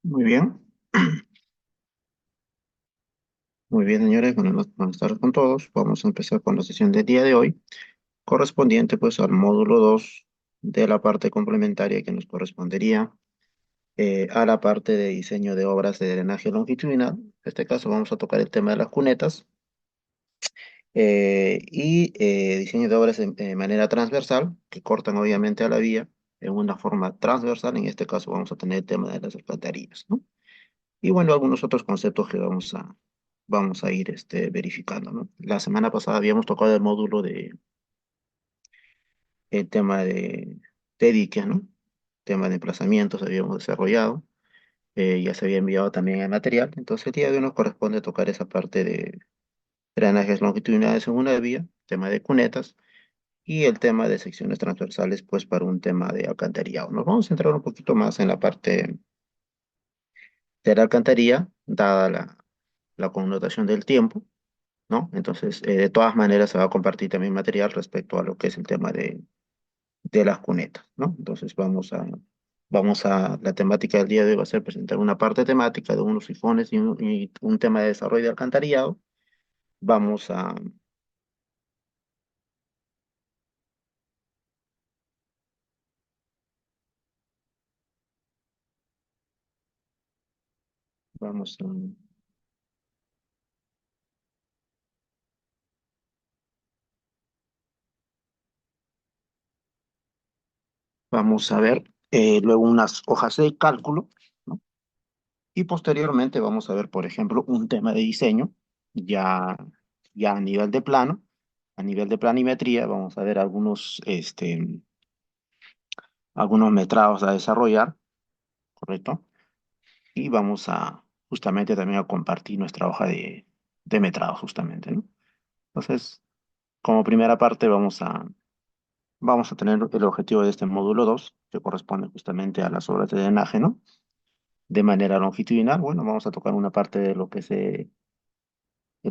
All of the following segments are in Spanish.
Muy bien, muy bien, señores. Buenas tardes con todos. Vamos a empezar con la sesión del día de hoy, correspondiente pues al módulo 2 de la parte complementaria que nos correspondería a la parte de diseño de obras de drenaje longitudinal. En este caso vamos a tocar el tema de las cunetas y diseño de obras de manera transversal, que cortan obviamente a la vía en una forma transversal. En este caso vamos a tener el tema de las alcantarillas, ¿no? Y bueno, algunos otros conceptos que vamos a ir verificando, ¿no? La semana pasada habíamos tocado el tema de diques, ¿no? Tema de emplazamientos habíamos desarrollado, ya se había enviado también el material, entonces el día de hoy nos corresponde tocar esa parte de drenajes longitudinales en una vía, tema de cunetas y el tema de secciones transversales, pues para un tema de alcantarillado. Nos vamos a centrar un poquito más en la parte de la alcantarilla, dada la connotación del tiempo, ¿no? Entonces, de todas maneras, se va a compartir también material respecto a lo que es el tema de las cunetas, ¿no? Entonces, la temática del día de hoy va a ser presentar una parte temática de unos sifones y un tema de desarrollo de alcantarillado. Vamos a, vamos a, vamos a ver luego unas hojas de cálculo, ¿no? Y posteriormente vamos a ver, por ejemplo, un tema de diseño, ya, ya a nivel de plano, a nivel de planimetría, vamos a ver algunos metrados a desarrollar, ¿correcto? Y vamos a justamente también a compartir nuestra hoja de metrados, justamente, ¿no? Entonces, como primera parte, vamos a tener el objetivo de este módulo 2 que corresponde justamente a las obras de drenaje, ¿no? De manera longitudinal. Bueno, vamos a tocar una parte de lo que es el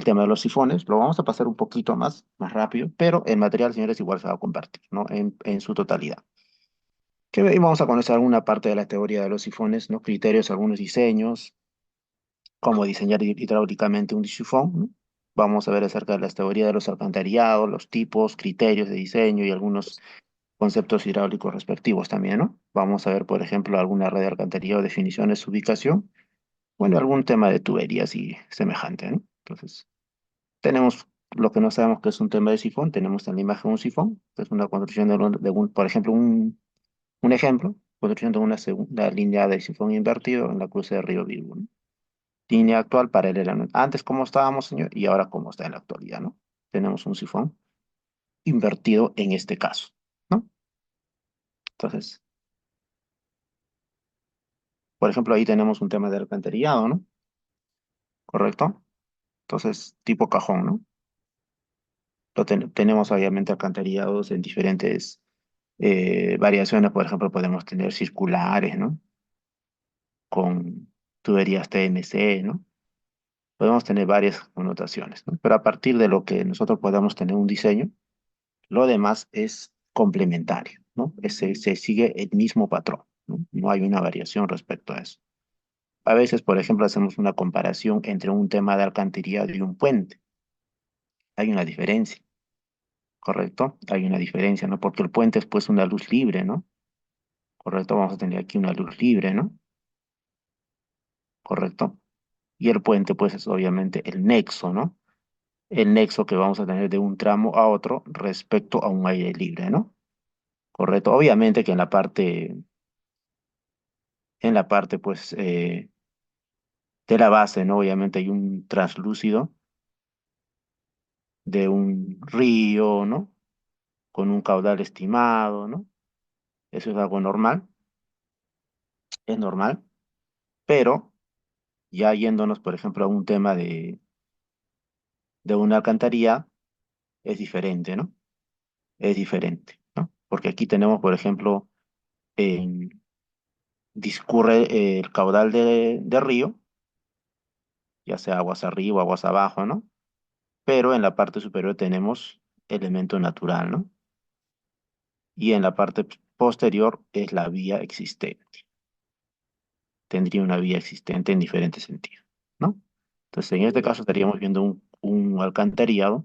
tema de los sifones. Lo vamos a pasar un poquito más rápido, pero el material, señores, igual se va a compartir, ¿no? En su totalidad. Y vamos a conocer alguna parte de la teoría de los sifones, ¿no? Criterios, algunos diseños, cómo diseñar hidráulicamente un sifón, ¿no? Vamos a ver acerca de las teorías de los alcantarillados, los tipos, criterios de diseño y algunos conceptos hidráulicos respectivos también, ¿no? Vamos a ver, por ejemplo, alguna red de alcantarillado, definiciones, su ubicación, bueno, algún tema de tuberías y semejante, ¿no? Entonces, tenemos lo que no sabemos que es un tema de sifón, tenemos en la imagen un sifón, que es una construcción por ejemplo, un ejemplo, construcción de una segunda línea de sifón invertido en la cruce de Río Vivo, ¿no? Línea actual paralela, ¿no? Antes cómo estábamos, señor, y ahora cómo está en la actualidad, ¿no? Tenemos un sifón invertido en este caso, ¿no? Entonces, por ejemplo, ahí tenemos un tema de alcantarillado, ¿no? ¿Correcto? Entonces, tipo cajón, ¿no? Tenemos obviamente alcantarillados en diferentes variaciones, por ejemplo, podemos tener circulares, ¿no? Con tuberías TNC, ¿no? Podemos tener varias connotaciones, ¿no? Pero a partir de lo que nosotros podamos tener un diseño, lo demás es complementario, ¿no? Se sigue el mismo patrón, ¿no? No hay una variación respecto a eso. A veces, por ejemplo, hacemos una comparación entre un tema de alcantarillado y un puente. Hay una diferencia, ¿correcto? Hay una diferencia, ¿no? Porque el puente es pues una luz libre, ¿no? ¿Correcto? Vamos a tener aquí una luz libre, ¿no? ¿Correcto? Y el puente pues es obviamente el nexo, ¿no? El nexo que vamos a tener de un tramo a otro respecto a un aire libre, ¿no? ¿Correcto? Obviamente que en la parte pues de la base, ¿no? Obviamente hay un translúcido de un río, ¿no? Con un caudal estimado, ¿no? Eso es algo normal, es normal, pero ya yéndonos, por ejemplo, a un tema de una alcantarilla, es diferente, ¿no? Es diferente, ¿no? Porque aquí tenemos, por ejemplo, en- discurre el caudal de río, ya sea aguas arriba o aguas abajo, ¿no? Pero en la parte superior tenemos elemento natural, ¿no? Y en la parte posterior es la vía existente. tendría una vía existente en diferentes sentidos, ¿no? Entonces, en este caso estaríamos viendo un alcantarillado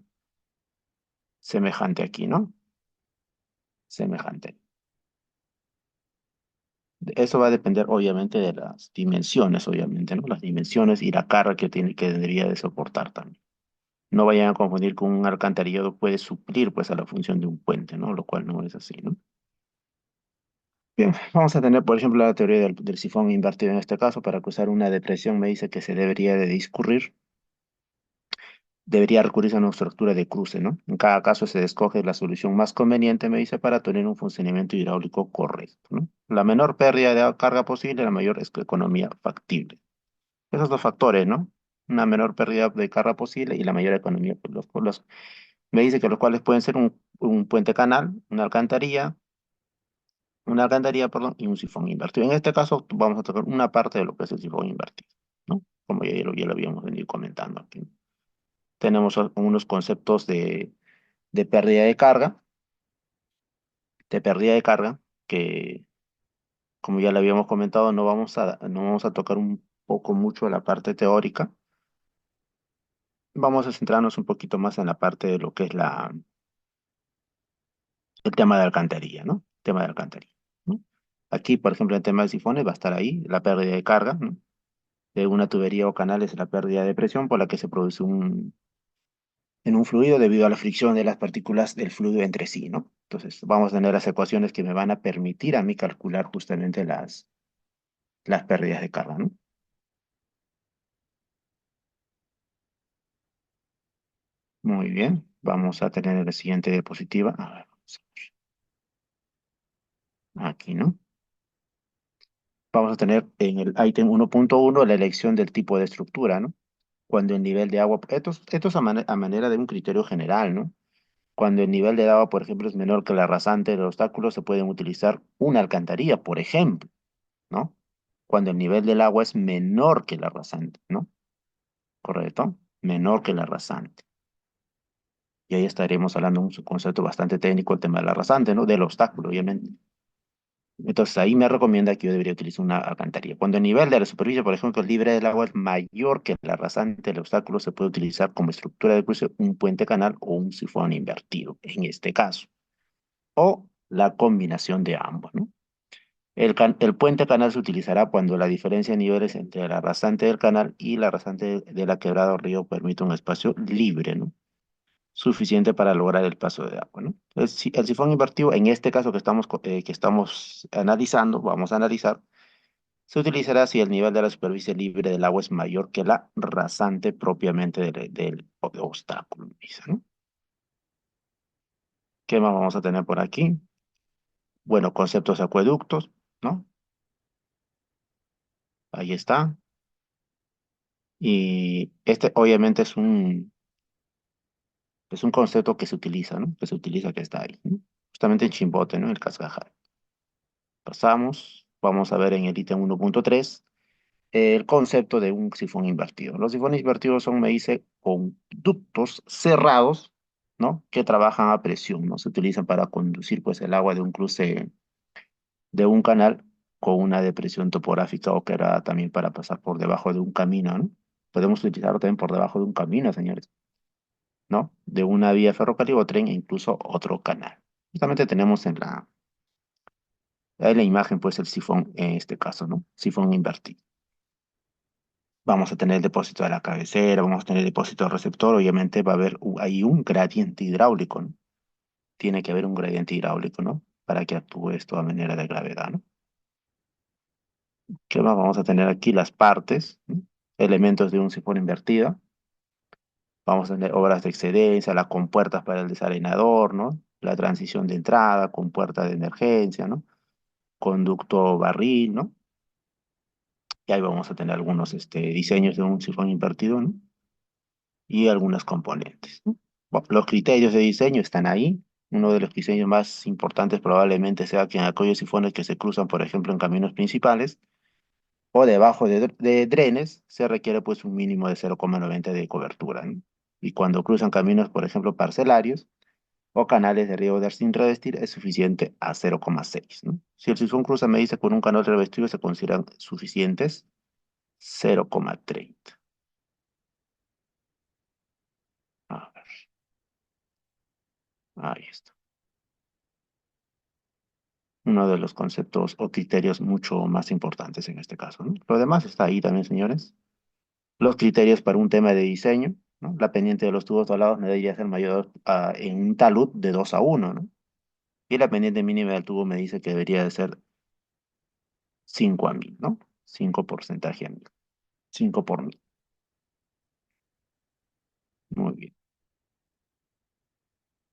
semejante aquí, ¿no? Semejante. Eso va a depender obviamente de las dimensiones, obviamente, ¿no? Las dimensiones y la carga que tiene, que debería de soportar también. No vayan a confundir que un alcantarillado puede suplir pues a la función de un puente, ¿no? Lo cual no es así, ¿no? Bien, vamos a tener, por ejemplo, la teoría del sifón invertido en este caso. Para cruzar una depresión me dice que se debería de discurrir, debería recurrirse a una estructura de cruce, ¿no? En cada caso se escoge la solución más conveniente, me dice, para tener un funcionamiento hidráulico correcto, ¿no? La menor pérdida de carga posible, la mayor economía factible. Esos dos factores, ¿no? Una menor pérdida de carga posible y la mayor economía, pues, me dice que los cuales pueden ser un puente canal, perdón, y un sifón invertido. En este caso vamos a tocar una parte de lo que es el sifón invertido, ¿no? Como ya lo habíamos venido comentando aquí. Tenemos unos conceptos de pérdida de carga, que como ya lo habíamos comentado, no vamos a tocar un poco mucho la parte teórica. Vamos a centrarnos un poquito más en la parte de lo que es el tema de alcantarilla, ¿no? Tema de alcantarilla, ¿no? Aquí, por ejemplo, el tema de sifones va a estar ahí, la pérdida de carga, ¿no? De una tubería o canal es la pérdida de presión por la que se produce en un fluido debido a la fricción de las partículas del fluido entre sí, ¿no? Entonces, vamos a tener las ecuaciones que me van a permitir a mí calcular justamente las pérdidas de carga, ¿no? Muy bien, vamos a tener la siguiente diapositiva. A ver, aquí, ¿no? Vamos a tener en el ítem 1.1 la elección del tipo de estructura, ¿no? Cuando el nivel de agua, esto es a manera de un criterio general, ¿no? Cuando el nivel de agua, por ejemplo, es menor que la rasante del obstáculo, se pueden utilizar una alcantarilla, por ejemplo, ¿no? Cuando el nivel del agua es menor que la rasante, ¿no? ¿Correcto? Menor que la rasante. Y ahí estaremos hablando de un concepto bastante técnico, el tema de la rasante, ¿no? Del obstáculo, obviamente. Entonces ahí me recomienda que yo debería utilizar una alcantarilla. Cuando el nivel de la superficie, por ejemplo, libre del agua es mayor que la rasante del obstáculo, se puede utilizar como estructura de cruce un puente canal o un sifón invertido, en este caso. O la combinación de ambos, ¿no? El puente canal se utilizará cuando la diferencia de niveles entre la rasante del canal y la rasante de la quebrada o río permite un espacio libre, ¿no? Suficiente para lograr el paso de agua, ¿no? Entonces, el sifón invertido, en este caso que estamos analizando, vamos a analizar, se utilizará si el nivel de la superficie libre del agua es mayor que la rasante propiamente del obstáculo, dice, ¿no? ¿Qué más vamos a tener por aquí? Bueno, conceptos de acueductos, ¿no? Ahí está. Y este obviamente es un concepto que se utiliza, ¿no? Que está ahí, ¿no? Justamente en Chimbote, ¿no? El cascajar. Pasamos, vamos a ver en el ítem 1.3 el concepto de un sifón invertido. Los sifones invertidos son, me dice, conductos cerrados, ¿no? Que trabajan a presión, ¿no? Se utilizan para conducir, pues, el agua de un cruce de un canal con una depresión topográfica o que era también para pasar por debajo de un camino, ¿no? Podemos utilizarlo también por debajo de un camino, señores, ¿no? De una vía ferrocarril o tren e incluso otro canal. Justamente tenemos ahí la imagen, pues, el sifón en este caso, ¿no? Sifón invertido. Vamos a tener el depósito de la cabecera, vamos a tener el depósito del receptor, obviamente va a haber ahí un gradiente hidráulico, ¿no? Tiene que haber un gradiente hidráulico, ¿no? Para que actúe esto a manera de gravedad, ¿no? ¿Qué más vamos a tener aquí? Las partes, ¿no? Elementos de un sifón invertido. Vamos a tener obras de excedencia, las compuertas para el desarenador, ¿no? La transición de entrada, compuerta de emergencia, ¿no? Conducto barril, ¿no? Y ahí vamos a tener algunos diseños de un sifón invertido, ¿no? Y algunos componentes, ¿no? Bueno, los criterios de diseño están ahí. Uno de los diseños más importantes probablemente sea que en aquellos sifones que se cruzan, por ejemplo, en caminos principales o debajo de drenes, se requiere pues un mínimo de 0,90 de cobertura, ¿no? Y cuando cruzan caminos, por ejemplo, parcelarios, o canales de riego sin revestir es suficiente a 0,6, ¿no? Si el sifón cruza, me dice, con un canal revestido, se consideran suficientes 0,30. A ver, ahí está. Uno de los conceptos o criterios mucho más importantes en este caso, ¿no? Lo demás está ahí también, señores. Los criterios para un tema de diseño, ¿no? La pendiente de los tubos doblados no debería ser mayor en un talud de 2:1, ¿no? Y la pendiente mínima del tubo me dice que debería de ser 5 a 1000, ¿no? 5 porcentaje a 1000. 5 por 1000. Muy bien.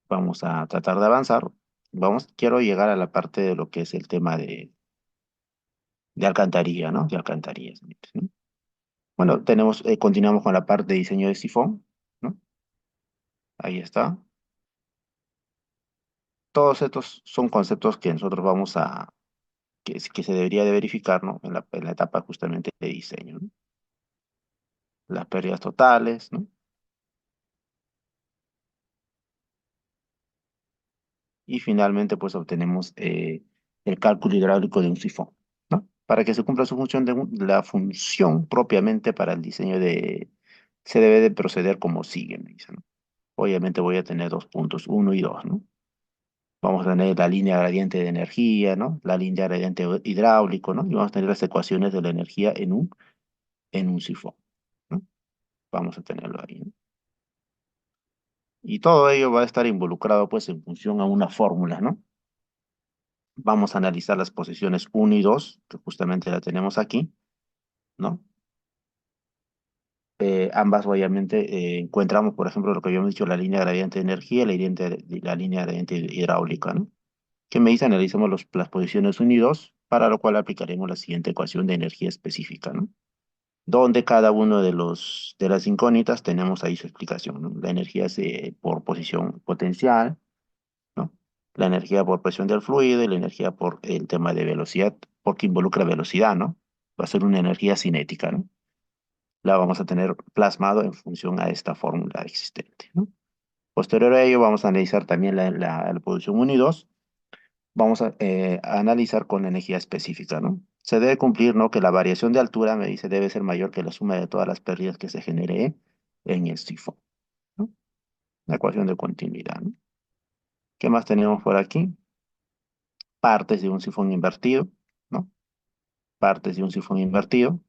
Vamos a tratar de avanzar. Quiero llegar a la parte de lo que es el tema de alcantarilla, ¿no? De alcantarillas, ¿no? Bueno, continuamos con la parte de diseño de sifón, ¿no? Ahí está. Todos estos son conceptos que nosotros que se debería de verificar, ¿no? En la etapa justamente de diseño, ¿no? Las pérdidas totales, ¿no? Y finalmente, pues obtenemos el cálculo hidráulico de un sifón, ¿no? Para que se cumpla su función, la función propiamente para el diseño se debe de proceder como sigue, me dice, ¿no? Obviamente voy a tener dos puntos, uno y dos, ¿no? Vamos a tener la línea gradiente de energía, ¿no? La línea gradiente hidráulico, ¿no? Y vamos a tener las ecuaciones de la energía en un sifón, ¿no? Vamos a tenerlo ahí, ¿no? Y todo ello va a estar involucrado, pues, en función a una fórmula, ¿no? Vamos a analizar las posiciones uno y 2 que justamente la tenemos aquí, ¿no? Ambas, obviamente, encontramos, por ejemplo, lo que habíamos dicho, la línea gradiente de energía y la línea gradiente hidráulica, ¿no? Que me dice, analicemos las posiciones uno y 2, para lo cual aplicaremos la siguiente ecuación de energía específica, ¿no? Donde cada uno de las incógnitas tenemos ahí su explicación, ¿no? La energía es por posición potencial, ¿no? La energía por presión del fluido y la energía por el tema de velocidad, porque involucra velocidad, ¿no? Va a ser una energía cinética, ¿no? La vamos a tener plasmado en función a esta fórmula existente, ¿no? Posterior a ello, vamos a analizar también la posición uno y 2. Vamos a analizar con la energía específica, ¿no? Se debe cumplir, ¿no? Que la variación de altura, me dice, debe ser mayor que la suma de todas las pérdidas que se genere en el sifón, ¿no? La ecuación de continuidad, ¿no? ¿Qué más tenemos por aquí? Partes de un sifón invertido, ¿no? Partes de un sifón invertido.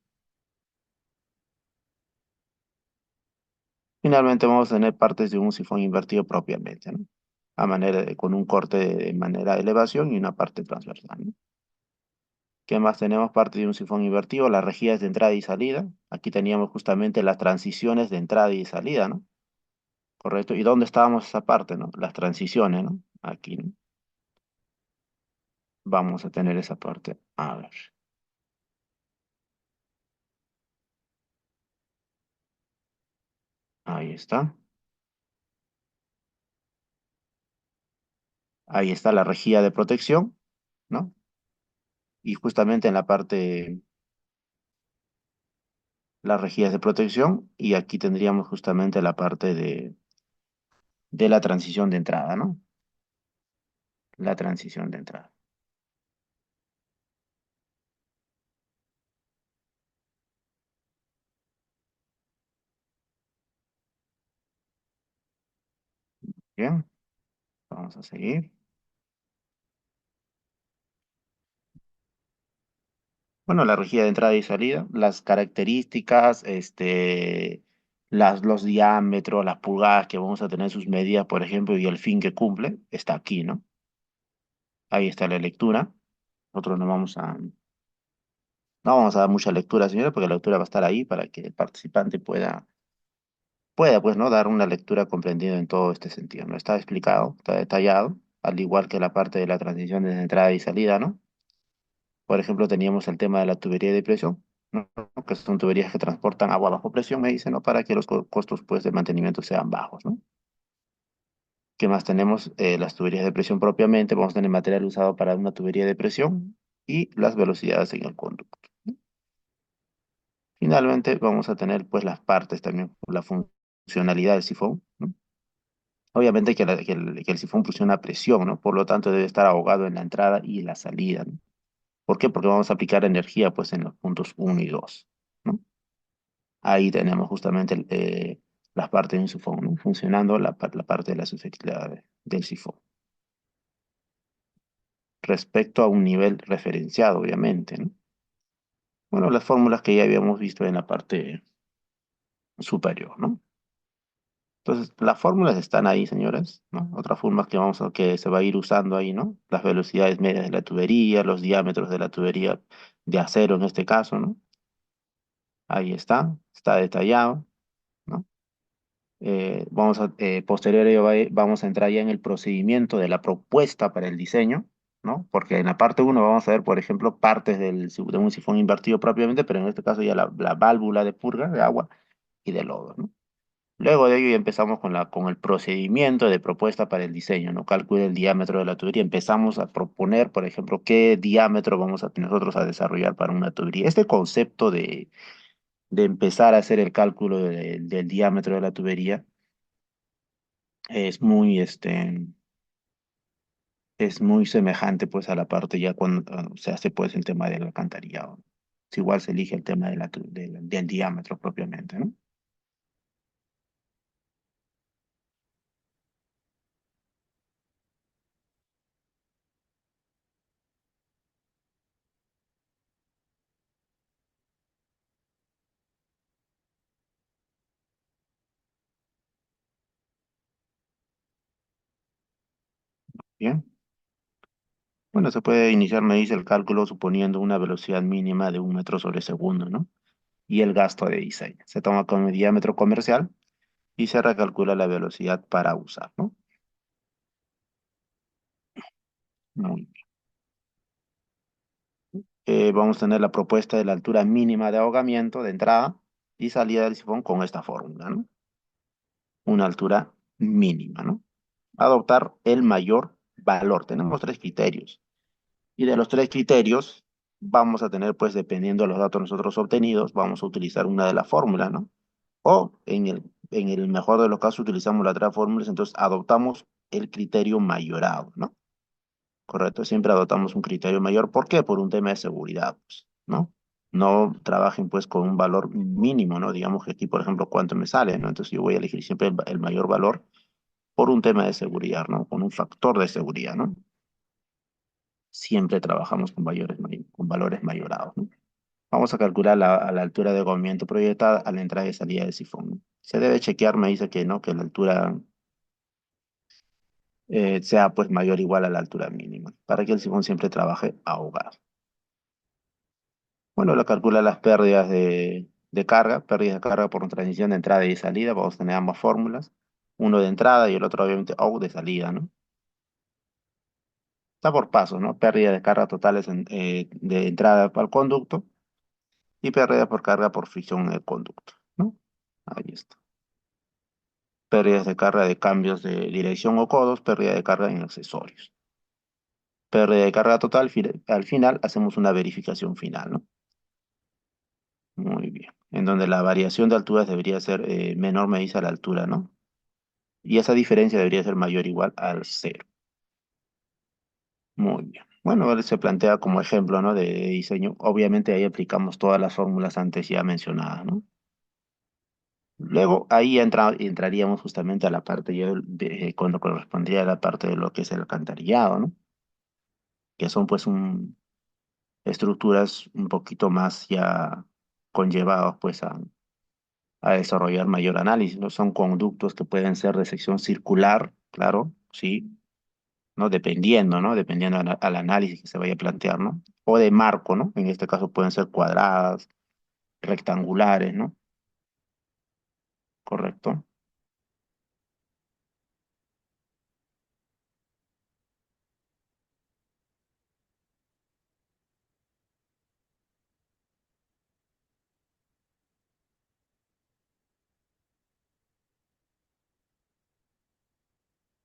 Finalmente vamos a tener partes de un sifón invertido propiamente, ¿no? Con un corte de manera de elevación y una parte transversal, ¿no? ¿Qué más tenemos? Parte de un sifón invertido, las rejillas de entrada y salida. Aquí teníamos justamente las transiciones de entrada y salida, ¿no? Correcto. ¿Y dónde estábamos esa parte, no? Las transiciones, ¿no? Aquí, ¿no? Vamos a tener esa parte. A ver, ahí está. Ahí está la rejilla de protección, ¿no? Y justamente en la parte, las rejillas de protección, y aquí tendríamos justamente la parte de la transición de entrada, ¿no? La transición de entrada. Bien, vamos a seguir. Bueno, la rejilla de entrada y salida, las características, los diámetros, las pulgadas que vamos a tener sus medidas, por ejemplo, y el fin que cumple, está aquí, ¿no? Ahí está la lectura. Nosotros no vamos a dar mucha lectura, señora, porque la lectura va a estar ahí para que el participante pueda, pues, ¿no? Dar una lectura comprendida en todo este sentido, ¿no? Está explicado, está detallado, al igual que la parte de la transición de entrada y salida, ¿no? Por ejemplo, teníamos el tema de la tubería de presión, ¿no? Que son tuberías que transportan agua bajo presión, me dicen, ¿no? Para que los costos, pues, de mantenimiento sean bajos, ¿no? ¿Qué más tenemos? Las tuberías de presión propiamente, vamos a tener material usado para una tubería de presión y las velocidades en el conducto. Finalmente, vamos a tener, pues, las partes también, la funcionalidad del sifón, ¿no? Obviamente que el sifón funciona a presión, ¿no? Por lo tanto, debe estar ahogado en la entrada y la salida, ¿no? ¿Por qué? Porque vamos a aplicar energía, pues, en los puntos uno y 2, ¿no? Ahí tenemos justamente las partes de un sifón, ¿no? Funcionando la parte de del sifón. Respecto a un nivel referenciado, obviamente, ¿no? Bueno, las fórmulas que ya habíamos visto en la parte superior, ¿no? Entonces, las fórmulas están ahí, señores, ¿no? Otras fórmulas que se va a ir usando ahí, ¿no? Las velocidades medias de la tubería, los diámetros de la tubería de acero en este caso, ¿no? Ahí está detallado, ¿no? Posterior a ello vamos a entrar ya en el procedimiento de la propuesta para el diseño, ¿no? Porque en la parte uno vamos a ver, por ejemplo, partes de un sifón invertido propiamente, pero en este caso ya la válvula de purga de agua y de lodo, ¿no? Luego de ello ya empezamos con el procedimiento de propuesta para el diseño, ¿no? Calcula el diámetro de la tubería. Empezamos a proponer, por ejemplo, qué diámetro vamos a nosotros a desarrollar para una tubería. Este concepto de empezar a hacer el cálculo del diámetro de la tubería es es muy semejante pues a la parte ya cuando se hace pues el tema del alcantarillado. Es igual se elige el tema del diámetro propiamente, ¿no? Bien. Bueno, se puede iniciar, me dice, el cálculo suponiendo una velocidad mínima de 1 metro sobre segundo, ¿no? Y el gasto de diseño. Se toma como diámetro comercial y se recalcula la velocidad para usar, ¿no? Muy bien. Vamos a tener la propuesta de la altura mínima de ahogamiento de entrada y salida del sifón con esta fórmula, ¿no? Una altura mínima, ¿no? Adoptar el mayor valor. Tenemos tres criterios. Y de los tres criterios, vamos a tener, pues, dependiendo de los datos nosotros obtenidos, vamos a utilizar una de las fórmulas, ¿no? O en el mejor de los casos utilizamos las tres fórmulas, entonces adoptamos el criterio mayorado, ¿no? Correcto, siempre adoptamos un criterio mayor. ¿Por qué? Por un tema de seguridad, pues, ¿no? No trabajen pues con un valor mínimo, ¿no? Digamos que aquí, por ejemplo, ¿cuánto me sale, ¿no? Entonces yo voy a elegir siempre el mayor valor por un tema de seguridad, ¿no? Con un factor de seguridad, ¿no? Siempre trabajamos con valores mayorados, ¿no? Vamos a calcular a la altura de ahogamiento proyectada a la entrada y salida del sifón, ¿no? Se debe chequear, me dice que no, que la altura sea pues mayor o igual a la altura mínima, para que el sifón siempre trabaje ahogado. Bueno, lo calcula las pérdidas de carga por transición de entrada y salida, vamos a tener ambas fórmulas, uno de entrada y el otro obviamente o de salida, ¿no? Está por pasos, ¿no? Pérdida de carga totales de entrada al conducto y pérdida por carga por fricción en el conducto, ¿no? Ahí está. Pérdidas de carga de cambios de dirección o codos, pérdida de carga en accesorios. Pérdida de carga total, al final hacemos una verificación final, ¿no? Muy bien. En donde la variación de alturas debería ser menor, me dice, a la altura, ¿no? Y esa diferencia debería ser mayor o igual al cero. Muy bien. Bueno, él se plantea como ejemplo, ¿no? De diseño. Obviamente ahí aplicamos todas las fórmulas antes ya mencionadas, ¿no? Luego ahí entraríamos justamente a la parte ya cuando correspondría a la parte de lo que es el alcantarillado, ¿no? Que son pues estructuras un poquito más ya conllevados pues a desarrollar mayor análisis, ¿no? Son conductos que pueden ser de sección circular, claro, sí, ¿no? Dependiendo, ¿no? Dependiendo al análisis que se vaya a plantear, ¿no? O de marco, ¿no? En este caso pueden ser cuadradas, rectangulares, ¿no? Correcto.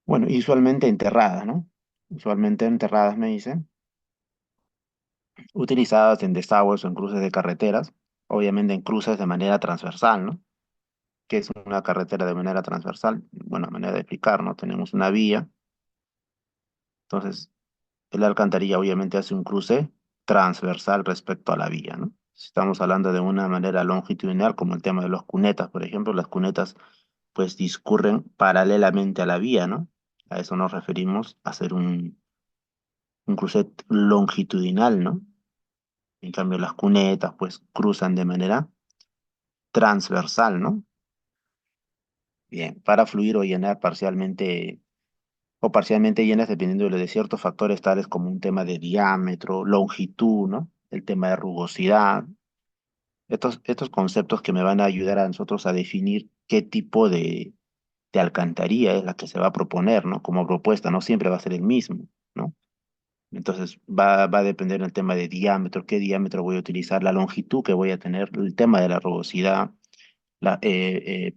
Bueno, y usualmente enterradas, ¿no? Usualmente enterradas, me dicen, utilizadas en desagües o en cruces de carreteras, obviamente en cruces de manera transversal, ¿no? ¿Qué es una carretera de manera transversal? Buena manera de explicar, ¿no? Tenemos una vía, entonces el alcantarilla obviamente hace un cruce transversal respecto a la vía, ¿no? Si estamos hablando de una manera longitudinal, como el tema de los cunetas, por ejemplo, las cunetas pues discurren paralelamente a la vía, ¿no? A eso nos referimos, a hacer un cruce longitudinal, ¿no? En cambio, las cunetas pues cruzan de manera transversal, ¿no? Bien, para fluir o llenar parcialmente o parcialmente llenas dependiendo de ciertos factores tales como un tema de diámetro, longitud, ¿no? El tema de rugosidad. Estos conceptos que me van a ayudar a nosotros a definir qué tipo de alcantarilla es la que se va a proponer, ¿no? Como propuesta, no siempre va a ser el mismo, ¿no? Entonces va a depender del tema de diámetro, qué diámetro voy a utilizar, la longitud que voy a tener, el tema de la rugosidad.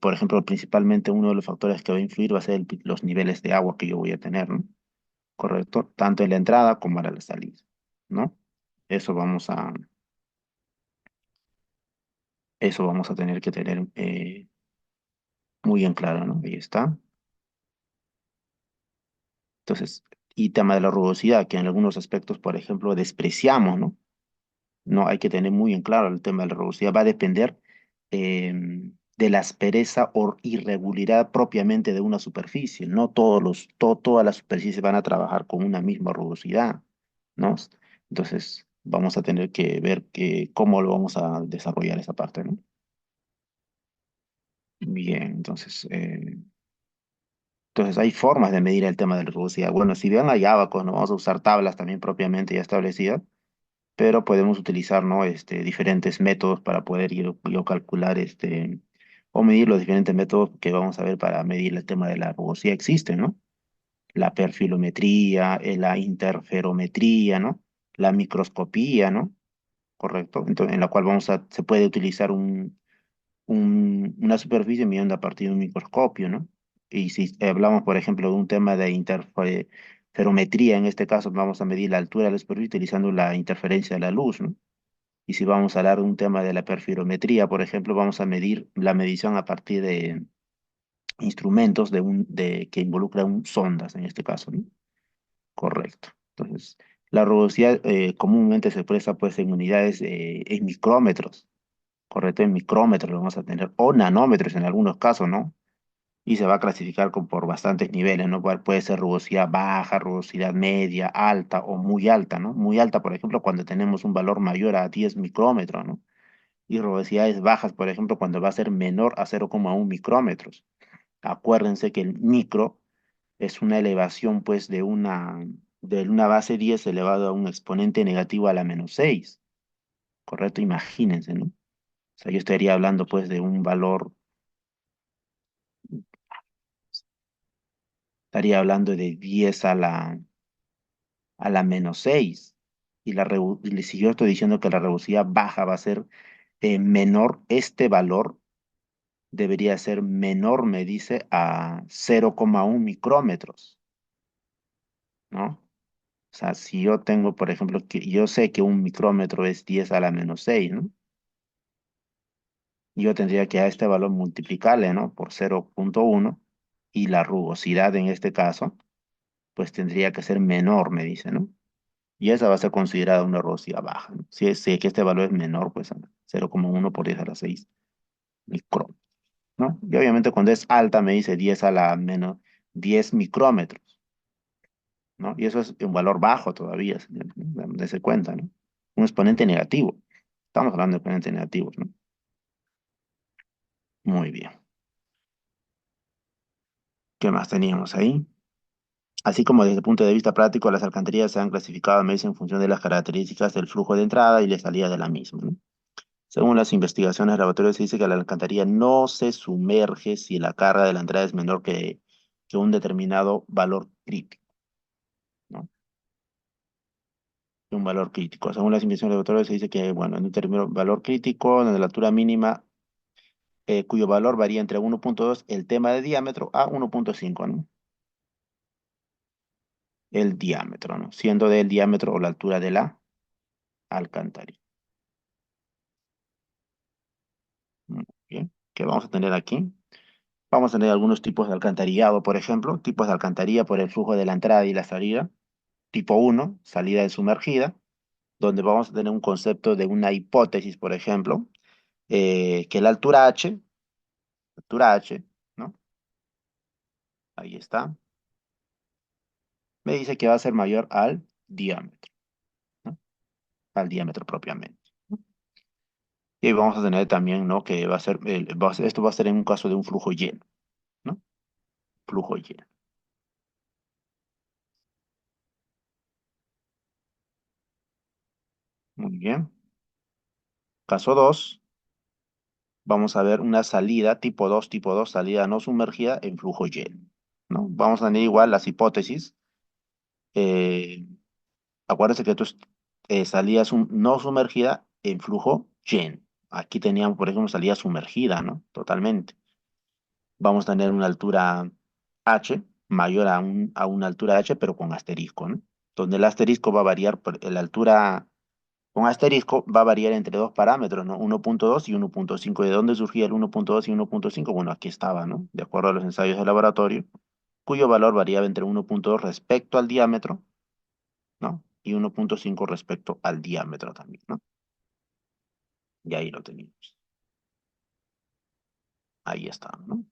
Por ejemplo, principalmente uno de los factores que va a influir va a ser los niveles de agua que yo voy a tener, ¿no? Correcto, tanto en la entrada como a la salida, ¿no? Eso vamos a, eso vamos a tener que tener muy en claro, ¿no? Ahí está. Entonces, y tema de la rugosidad, que en algunos aspectos, por ejemplo, despreciamos, ¿no? No hay que tener muy en claro el tema de la rugosidad. Va a depender de la aspereza o irregularidad propiamente de una superficie. No todas las superficies van a trabajar con una misma rugosidad, ¿no? Entonces, vamos a tener que ver cómo lo vamos a desarrollar esa parte, ¿no? Bien, entonces hay formas de medir el tema de la rugosidad. Bueno, si bien hay ábacos, ¿no? Vamos a usar tablas también propiamente ya establecidas, pero podemos utilizar, ¿no? Diferentes métodos para poder yo calcular o medir los diferentes métodos que vamos a ver para medir el tema de la rugosidad existen, ¿no? La perfilometría, la interferometría, ¿no? La microscopía, ¿no? Correcto. Entonces, en la cual se puede utilizar una superficie midiendo a partir de un microscopio, ¿no? Y si hablamos, por ejemplo, de un tema de interferometría, en este caso vamos a medir la altura de la superficie utilizando la interferencia de la luz, ¿no? Y si vamos a hablar de un tema de la perfilometría, por ejemplo, vamos a medir la medición a partir de instrumentos que involucran sondas, en este caso, ¿no? Correcto. Entonces, la rugosidad comúnmente se expresa pues en unidades en micrómetros, correcto, en micrómetros lo vamos a tener, o nanómetros en algunos casos, ¿no? Y se va a clasificar por bastantes niveles, ¿no? Puede ser rugosidad baja, rugosidad media, alta o muy alta, ¿no? Muy alta, por ejemplo, cuando tenemos un valor mayor a 10 micrómetros, ¿no? Y rugosidades bajas, por ejemplo, cuando va a ser menor a 0,1 micrómetros. Acuérdense que el micro es una elevación, pues, de una base 10 elevado a un exponente negativo a la -6, ¿correcto? Imagínense, ¿no? O sea, yo estaría hablando, pues, de un valor, estaría hablando de 10 a la -6. Y si yo estoy diciendo que la reducida baja va a ser menor, este valor debería ser menor, me dice, a 0,1 micrómetros, ¿no? O sea, si yo tengo, por ejemplo, que yo sé que un micrómetro es 10 a la -6, ¿no? Yo tendría que a este valor multiplicarle, ¿no? Por 0,1 y la rugosidad en este caso, pues tendría que ser menor, me dice, ¿no? Y esa va a ser considerada una rugosidad baja, ¿no? Si es que este valor es menor, pues a 0,1 por 10 a la 6 micrómetros, ¿no? Y obviamente cuando es alta me dice 10 a la menos 10 micrómetros, ¿no? Y eso es un valor bajo todavía, señor, ¿no? Dese cuenta, ¿no? Un exponente negativo. Estamos hablando de exponentes negativos, ¿no? Muy bien. ¿Qué más teníamos ahí? Así como desde el punto de vista práctico, las alcantarillas se han clasificado a veces en función de las características del flujo de entrada y de salida de la misma, ¿no? Según las investigaciones de laboratorio, se dice que la alcantarilla no se sumerge si la carga de la entrada es menor que un determinado valor crítico, ¿no? Un valor crítico. Según las investigaciones de laboratorio, se dice que, bueno, en un determinado valor crítico, donde la altura mínima, cuyo valor varía entre 1,2 el tema de diámetro, a 1,5, ¿no? El diámetro, ¿no? Siendo del diámetro o la altura de la alcantarilla. Muy bien. ¿Qué vamos a tener aquí? Vamos a tener algunos tipos de alcantarillado, por ejemplo, tipos de alcantarilla por el flujo de la entrada y la salida. Tipo uno, salida de sumergida, donde vamos a tener un concepto de una hipótesis, por ejemplo, que la altura H, ¿no? Ahí está, me dice que va a ser mayor al diámetro, ¿no? Al diámetro propiamente, ¿no? Y ahí vamos a tener también, ¿no? Que va a ser, esto va a ser en un caso de un flujo lleno, ¿no? Flujo lleno. Muy bien. Caso 2, vamos a ver una salida tipo 2, salida no sumergida en flujo lleno, ¿no? Vamos a tener igual las hipótesis. Eh, Acuérdense que salida no sumergida en flujo lleno. Aquí teníamos, por ejemplo, salida sumergida, ¿no? Totalmente. Vamos a tener una altura H mayor a una altura H, pero con asterisco, ¿no? Donde el asterisco va a variar, la altura con asterisco va a variar entre dos parámetros, ¿no? 1.2 y 1.5. ¿De dónde surgía el 1.2 y 1.5? Bueno, aquí estaba, ¿no? De acuerdo a los ensayos de laboratorio, cuyo valor variaba entre 1.2 respecto al diámetro, ¿no? Y 1.5 respecto al diámetro también, ¿no? Y ahí lo teníamos. Ahí está, ¿no?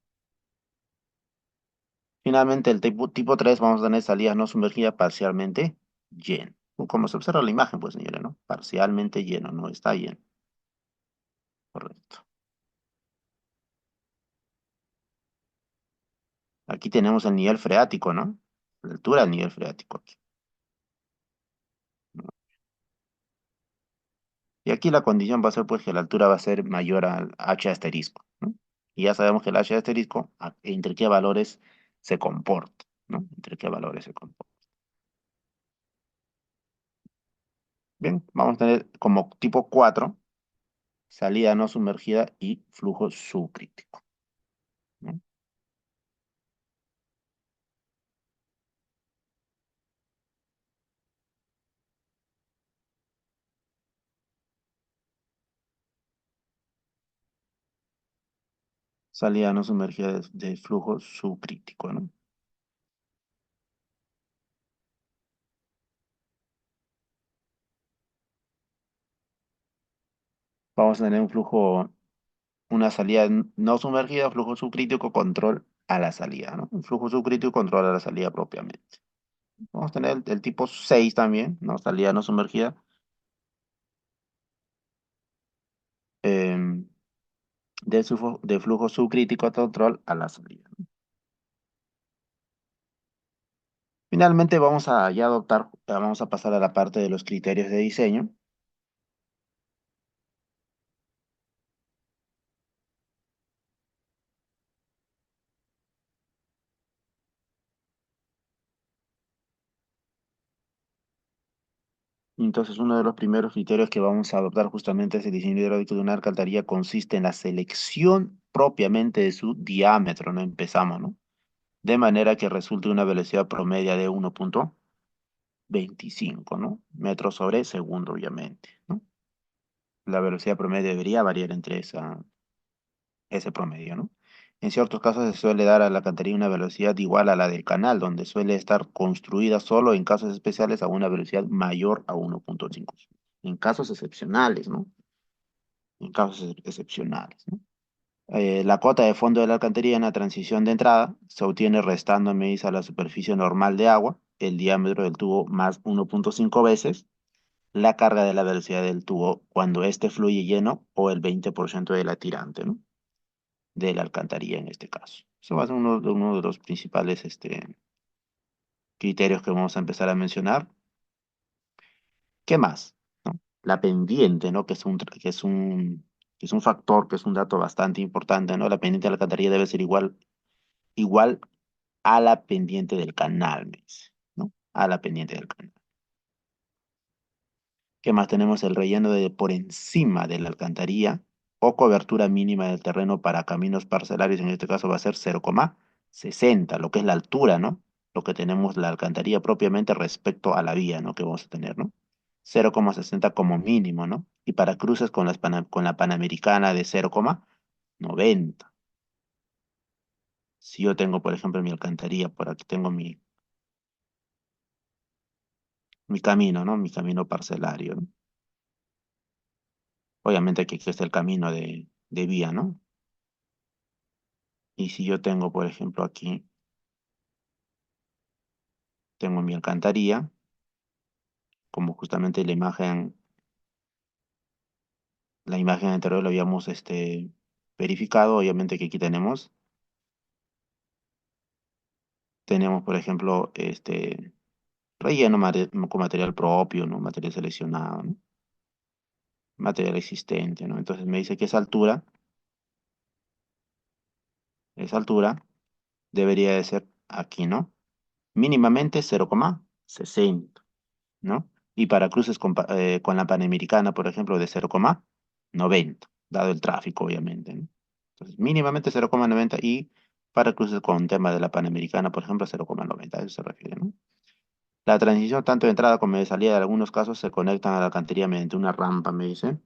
Finalmente, el tipo 3 vamos a tener salida no sumergida parcialmente lleno. Como se observa en la imagen, pues, señores, ¿no? Parcialmente lleno, no está lleno. Correcto. Aquí tenemos el nivel freático, ¿no? La altura del nivel freático aquí, ¿no? Y aquí la condición va a ser, pues, que la altura va a ser mayor al h asterisco, ¿no? Y ya sabemos que el h asterisco, entre qué valores se comporta, ¿no? Entre qué valores se comporta. Bien, vamos a tener como tipo 4 salida no sumergida y flujo subcrítico, ¿no? Salida no sumergida de flujo subcrítico, ¿no? Vamos a tener un flujo, una salida no sumergida, flujo subcrítico, control a la salida, ¿no? Un flujo subcrítico, control a la salida propiamente. Vamos a tener el tipo 6 también, ¿no? Salida no sumergida, em, de flujo subcrítico, control a la salida. Finalmente vamos a ya adoptar, vamos a pasar a la parte de los criterios de diseño. Entonces, uno de los primeros criterios que vamos a adoptar justamente es el diseño hidráulico de una alcantarilla consiste en la selección propiamente de su diámetro, ¿no? Empezamos, ¿no? De manera que resulte una velocidad promedia de 1.25, ¿no? Metros sobre segundo, obviamente, ¿no? La velocidad promedio debería variar entre ese promedio, ¿no? En ciertos casos se suele dar a la alcantarilla una velocidad igual a la del canal, donde suele estar construida solo en casos especiales a una velocidad mayor a 1.5. En casos excepcionales, ¿no? En casos excepcionales, ¿no? La cota de fondo de la alcantarilla en la transición de entrada se obtiene restando en medida a la superficie normal de agua, el diámetro del tubo más 1.5 veces la carga de la velocidad del tubo cuando éste fluye lleno o el 20% de la tirante, ¿no? De la alcantarilla en este caso. Eso va a ser uno de los principales criterios que vamos a empezar a mencionar. ¿Qué más? ¿No? La pendiente, ¿no? Que es un factor, que es un dato bastante importante, ¿no? La pendiente de la alcantarilla debe ser igual a la pendiente del canal, me dice, ¿no? A la pendiente del canal. ¿Qué más tenemos? El relleno de por encima de la alcantarilla o cobertura mínima del terreno para caminos parcelarios, en este caso va a ser 0,60, lo que es la altura, ¿no? Lo que tenemos la alcantarilla propiamente respecto a la vía, ¿no? Que vamos a tener, ¿no? 0,60 como mínimo, ¿no? Y para cruces con la Panamericana de 0,90. Si yo tengo, por ejemplo, mi alcantarilla, por aquí tengo mi camino, ¿no? Mi camino parcelario, ¿no? Obviamente que aquí está el camino de vía, ¿no? Y si yo tengo, por ejemplo, aquí, tengo mi alcantarilla, como justamente la imagen anterior lo habíamos verificado, obviamente que aquí tenemos, por ejemplo, relleno con material propio, ¿no? Material seleccionado, ¿no? Material existente, ¿no? Entonces me dice que esa altura debería de ser aquí, ¿no? Mínimamente 0,60, ¿no? Y para cruces con la Panamericana, por ejemplo, de 0,90, dado el tráfico, obviamente, ¿no? Entonces, mínimamente 0,90 y para cruces con tema de la Panamericana, por ejemplo, 0,90, a eso se refiere, ¿no? La transición tanto de entrada como de salida en algunos casos se conectan a la alcantarilla mediante una rampa, me dice,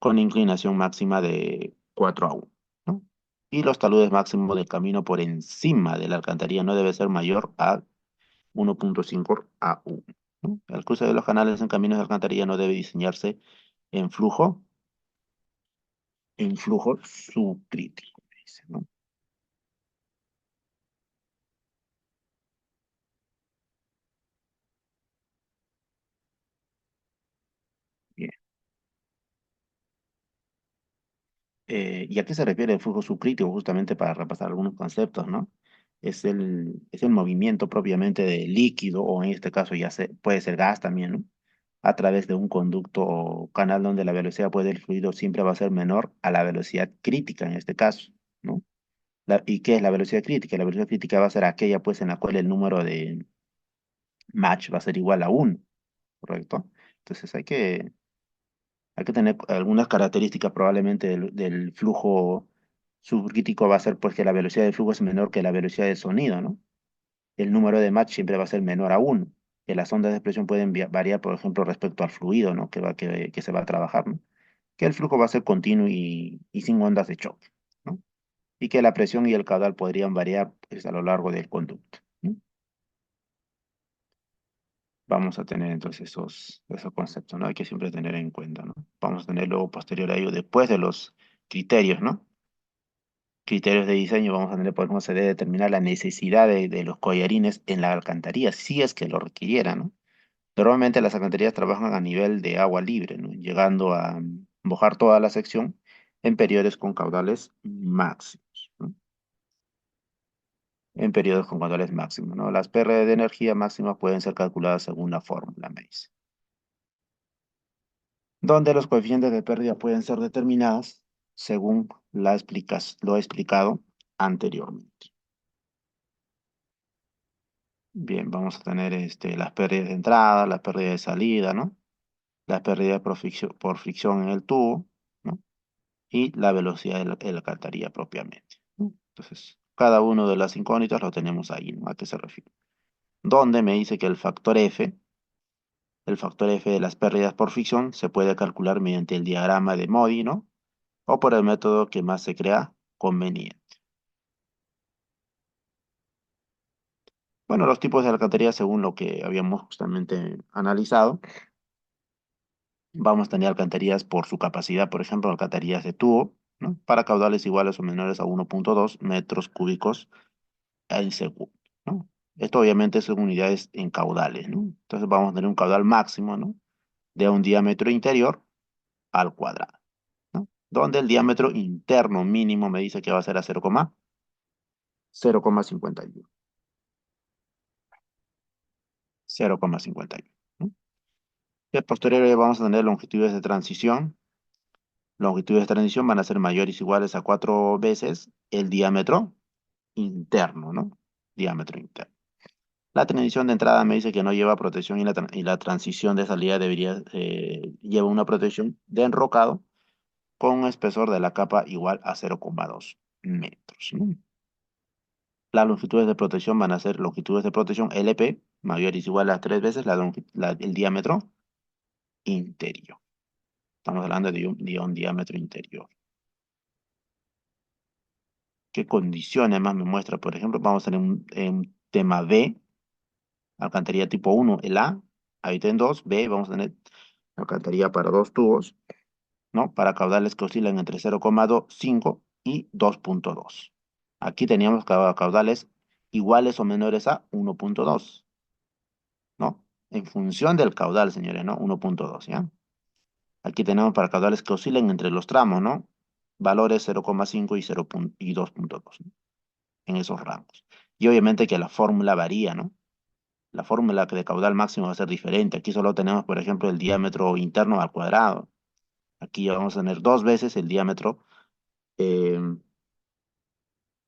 con inclinación máxima de 4 a 1, ¿no? Y los taludes máximos del camino por encima de la alcantarilla no debe ser mayor a 1,5 a 1, ¿no? El cruce de los canales en caminos de alcantarilla no debe diseñarse en flujo subcrítico, me dice, ¿no? Bien. ¿Y a qué se refiere el flujo subcrítico? Justamente para repasar algunos conceptos, ¿no? Es el movimiento propiamente de líquido, o en este caso puede ser gas también, ¿no? A través de un conducto o canal donde la velocidad del fluido siempre va a ser menor a la velocidad crítica en este caso, ¿no? ¿Y qué es la velocidad crítica? La velocidad crítica va a ser aquella pues en la cual el número de Mach va a ser igual a 1, ¿correcto? Entonces hay que tener algunas características probablemente del flujo subcrítico va a ser pues que la velocidad del flujo es menor que la velocidad del sonido, ¿no? El número de Mach siempre va a ser menor a 1, que las ondas de expresión pueden variar, por ejemplo, respecto al fluido, ¿no? Que se va a trabajar, ¿no? Que el flujo va a ser continuo y sin ondas de choque, ¿no? Y que la presión y el caudal podrían variar pues, a lo largo del conducto, ¿no? Vamos a tener entonces esos conceptos, ¿no? Hay que siempre tener en cuenta, ¿no? Vamos a tener luego posterior a ello, después de los criterios, ¿no? Criterios de diseño, vamos a tener por cómo se debe determinar la necesidad de los collarines en la alcantarilla, si es que lo requiriera, ¿no? Normalmente las alcantarillas trabajan a nivel de agua libre, ¿no? Llegando a mojar toda la sección en periodos con caudales máximos, ¿no? En periodos con caudales máximos, ¿no? Las pérdidas de energía máximas pueden ser calculadas según la fórmula, me dice, donde los coeficientes de pérdida pueden ser determinados según lo explicado anteriormente. Bien, vamos a tener las pérdidas de entrada, las pérdidas de salida, ¿no? Las pérdidas por fricción en el tubo, ¿no? Y la velocidad de la alcantarilla propiamente, ¿no? Entonces, cada uno de las incógnitas lo tenemos ahí, ¿no? ¿A qué se refiere? Donde me dice que el factor F de las pérdidas por fricción se puede calcular mediante el diagrama de Modi, ¿no? O por el método que más se crea conveniente. Bueno, los tipos de alcantarilla, según lo que habíamos justamente analizado, vamos a tener alcantarillas por su capacidad, por ejemplo, alcantarillas de tubo, ¿no? Para caudales iguales o menores a 1,2 metros cúbicos en segundo, ¿no? Esto obviamente son unidades en caudales, ¿no? Entonces vamos a tener un caudal máximo, ¿no? De un diámetro interior al cuadrado, ¿no? Donde el diámetro interno mínimo me dice que va a ser a 0,51. 0,51, ¿no? Y posterior vamos a tener longitudes de transición. Longitudes de transición van a ser mayores o iguales a 4 veces el diámetro interno, ¿no? Diámetro interno. La transición de entrada me dice que no lleva protección y la transición de salida lleva una protección de enrocado con un espesor de la capa igual a 0,2 metros, ¿no? Las longitudes de protección van a ser longitudes de protección LP mayores o iguales a 3 veces el diámetro interior. Estamos hablando de un diámetro interior. ¿Qué condiciones más me muestra? Por ejemplo, vamos a tener un tema B, alcantarilla tipo uno el A, ahí en 2 B, vamos a tener alcantarilla para dos tubos, ¿no? Para caudales que oscilan entre 0,25 y 2,2. Aquí teníamos caudales iguales o menores a 1,2, ¿no? En función del caudal, señores, ¿no? 1,2, ¿ya? Aquí tenemos para caudales que oscilan entre los tramos, ¿no? Valores 0,5 y 0 y 2,2, ¿no? En esos rangos. Y obviamente que la fórmula varía, ¿no? La fórmula de caudal máximo va a ser diferente. Aquí solo tenemos, por ejemplo, el diámetro interno al cuadrado. Aquí vamos a tener dos veces el diámetro, eh,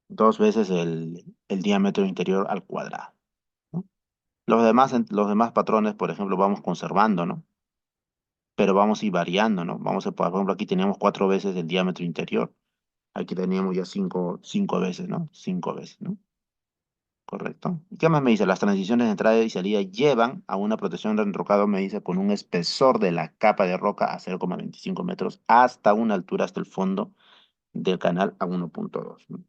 dos veces el diámetro interior al cuadrado, ¿no? Los demás patrones, por ejemplo, vamos conservando, ¿no? Pero vamos a ir variando, ¿no? Por ejemplo, aquí teníamos cuatro veces el diámetro interior. Aquí teníamos ya cinco veces, ¿no? Cinco veces, ¿no? Correcto. ¿Y qué más me dice? Las transiciones de entrada y salida llevan a una protección de enrocado, me dice, con un espesor de la capa de roca a 0,25 metros hasta una altura, hasta el fondo del canal a 1,2, ¿no?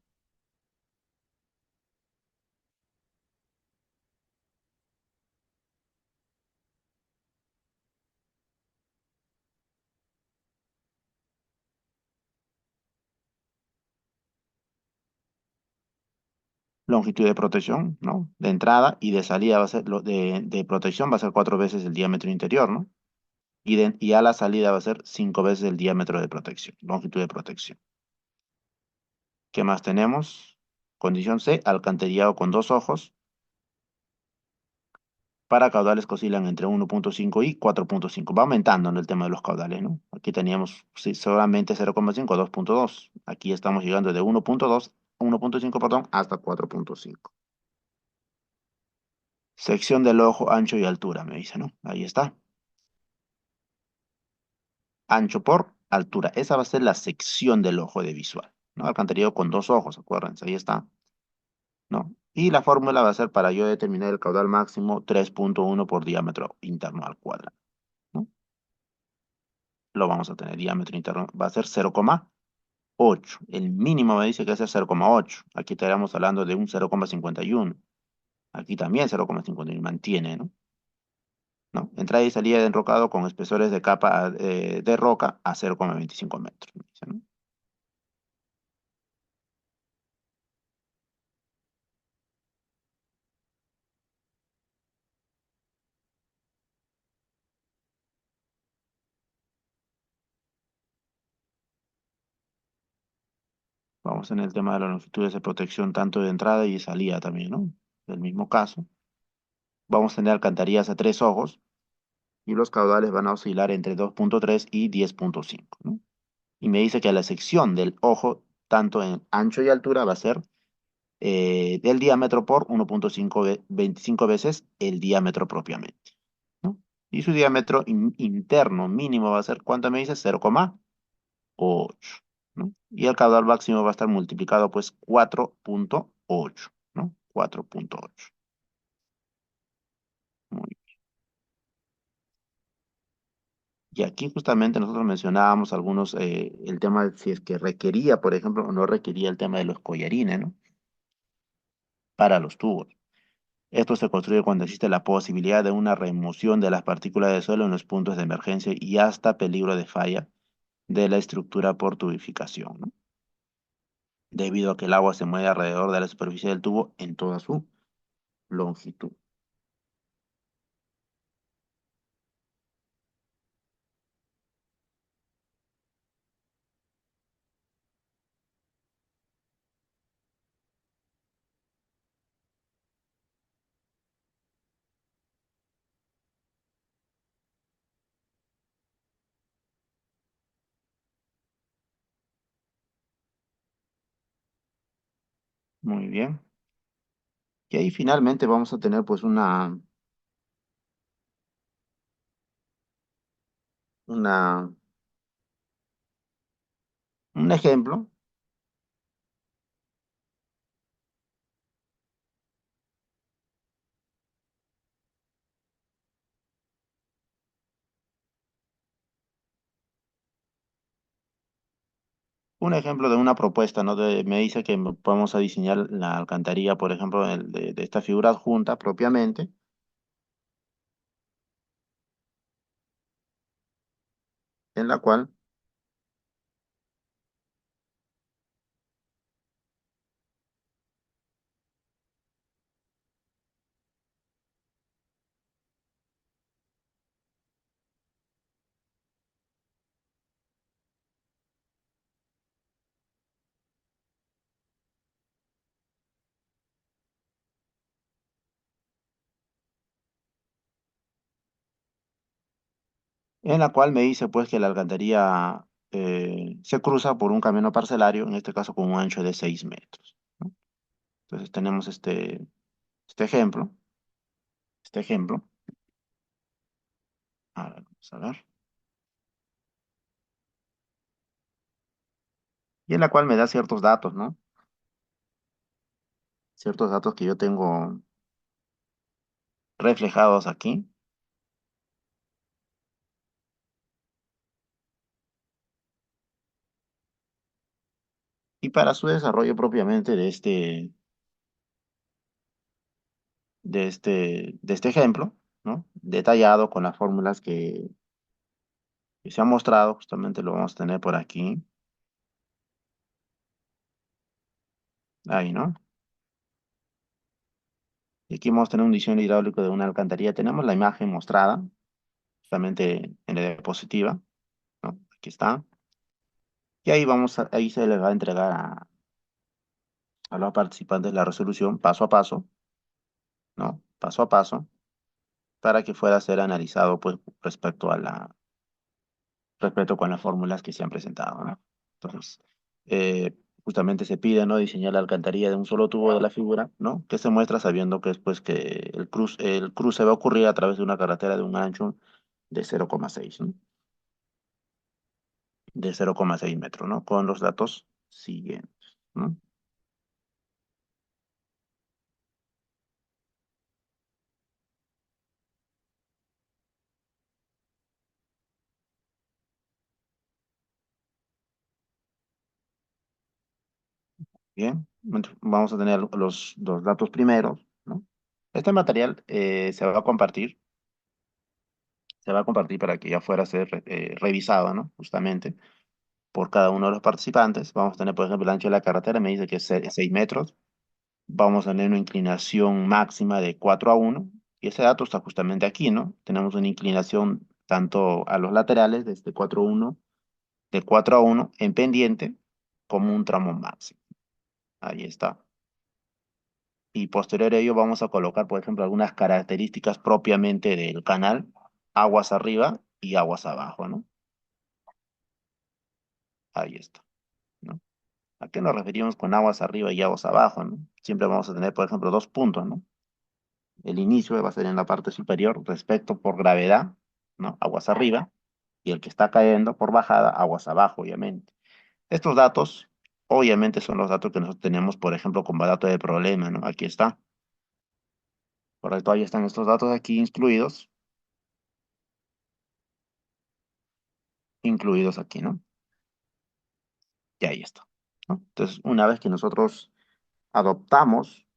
Longitud de protección, ¿no? De entrada y de salida va a ser, de protección va a ser cuatro veces el diámetro interior, ¿no? Y a la salida va a ser cinco veces el diámetro de protección, longitud de protección. ¿Qué más tenemos? Condición C, alcantarillado con dos ojos para caudales que oscilan entre 1,5 y 4,5. Va aumentando en el tema de los caudales, ¿no? Aquí teníamos sí, solamente 0,5 a 2,2. Aquí estamos llegando de 1,2, 1,5, perdón, hasta 4,5. Sección del ojo, ancho y altura, me dice, ¿no? Ahí está. Ancho por altura. Esa va a ser la sección del ojo de visual, ¿no? Alcantarillado con dos ojos, acuérdense, ahí está, ¿no? Y la fórmula va a ser para yo determinar el caudal máximo 3,1 por diámetro interno al cuadrado, ¿no? Lo vamos a tener, diámetro interno va a ser 0,8. El mínimo me dice que es 0,8. Aquí estaríamos hablando de un 0,51. Aquí también 0,51 mantiene, ¿no? ¿No? Entrada y salida de enrocado con espesores de capa de roca a 0,25 metros, me dice, ¿no? Vamos en el tema de las longitudes de protección tanto de entrada y de salida también, ¿no? Del mismo caso. Vamos a tener alcantarillas a tres ojos y los caudales van a oscilar entre 2,3 y 10,5, ¿no? Y me dice que la sección del ojo, tanto en ancho y altura, va a ser del diámetro por 1,25 veces el diámetro propiamente, ¿no? Y su diámetro interno mínimo va a ser, ¿cuánto me dice? 0,8, ¿no? Y el caudal máximo va a estar multiplicado, pues, 4,8, ¿no? 4,8. Muy bien. Y aquí justamente nosotros mencionábamos algunos, el tema de si es que requería, por ejemplo, o no requería el tema de los collarines, ¿no? Para los tubos. Esto se construye cuando existe la posibilidad de una remoción de las partículas de suelo en los puntos de emergencia y hasta peligro de falla de la estructura por tubificación, ¿no? Debido a que el agua se mueve alrededor de la superficie del tubo en toda su longitud. Muy bien. Y ahí finalmente vamos a tener pues una, un ejemplo. Un ejemplo de una propuesta, ¿no? Me dice que vamos a diseñar la alcantarilla, por ejemplo, de esta figura adjunta propiamente, en la cual, en la cual me dice pues que la alcantarilla se cruza por un camino parcelario, en este caso con un ancho de 6 metros, ¿no? Entonces tenemos este ejemplo, este ejemplo. A ver, vamos a ver. Y en la cual me da ciertos datos, ¿no? Ciertos datos que yo tengo reflejados aquí. Y para su desarrollo propiamente de este ejemplo, ¿no? Detallado con las fórmulas que se han mostrado, justamente lo vamos a tener por aquí, ahí, ¿no? Y aquí vamos a tener un diseño hidráulico de una alcantarilla. Tenemos la imagen mostrada, justamente en la diapositiva, ¿no? Aquí está. Y ahí se les va a entregar a los participantes la resolución paso a paso, ¿no? Paso a paso, para que pueda ser analizado, pues, respecto con las fórmulas que se han presentado, ¿no? Entonces, justamente se pide, ¿no? Diseñar la alcantarilla de un solo tubo de la figura, ¿no? Que se muestra sabiendo que después que el cruce va a ocurrir a través de una carretera de un ancho de 0,6, ¿no? De 0,6 metros, ¿no? Con los datos siguientes, ¿no? Bien, vamos a tener los datos primeros, ¿no? Este material se va a compartir para que ya fuera a ser revisado, ¿no? Justamente por cada uno de los participantes. Vamos a tener, por ejemplo, el ancho de la carretera, me dice que es 6 metros. Vamos a tener una inclinación máxima de 4:1, y ese dato está justamente aquí, ¿no? Tenemos una inclinación tanto a los laterales, desde 4:1, de 4:1 en pendiente, como un tramo máximo. Ahí está. Y posterior a ello vamos a colocar, por ejemplo, algunas características propiamente del canal, aguas arriba y aguas abajo, ¿no? Ahí está, ¿no? ¿A qué nos referimos con aguas arriba y aguas abajo, ¿no? Siempre vamos a tener, por ejemplo, dos puntos, ¿no? El inicio va a ser en la parte superior respecto por gravedad, ¿no? Aguas arriba, y el que está cayendo por bajada, aguas abajo, obviamente. Estos datos, obviamente, son los datos que nosotros tenemos, por ejemplo, como dato de problema, ¿no? Aquí está. Correcto, ahí están estos datos aquí incluidos aquí, ¿no? Y ahí está, ¿no? Entonces, una vez que nosotros adoptamos,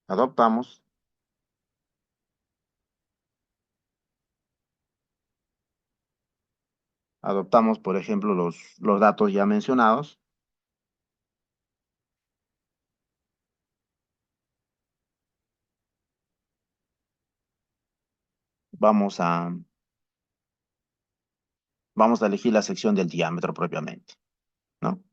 adoptamos, adoptamos, por ejemplo, los datos ya mencionados, vamos a, vamos a elegir la sección del diámetro propiamente, ¿no?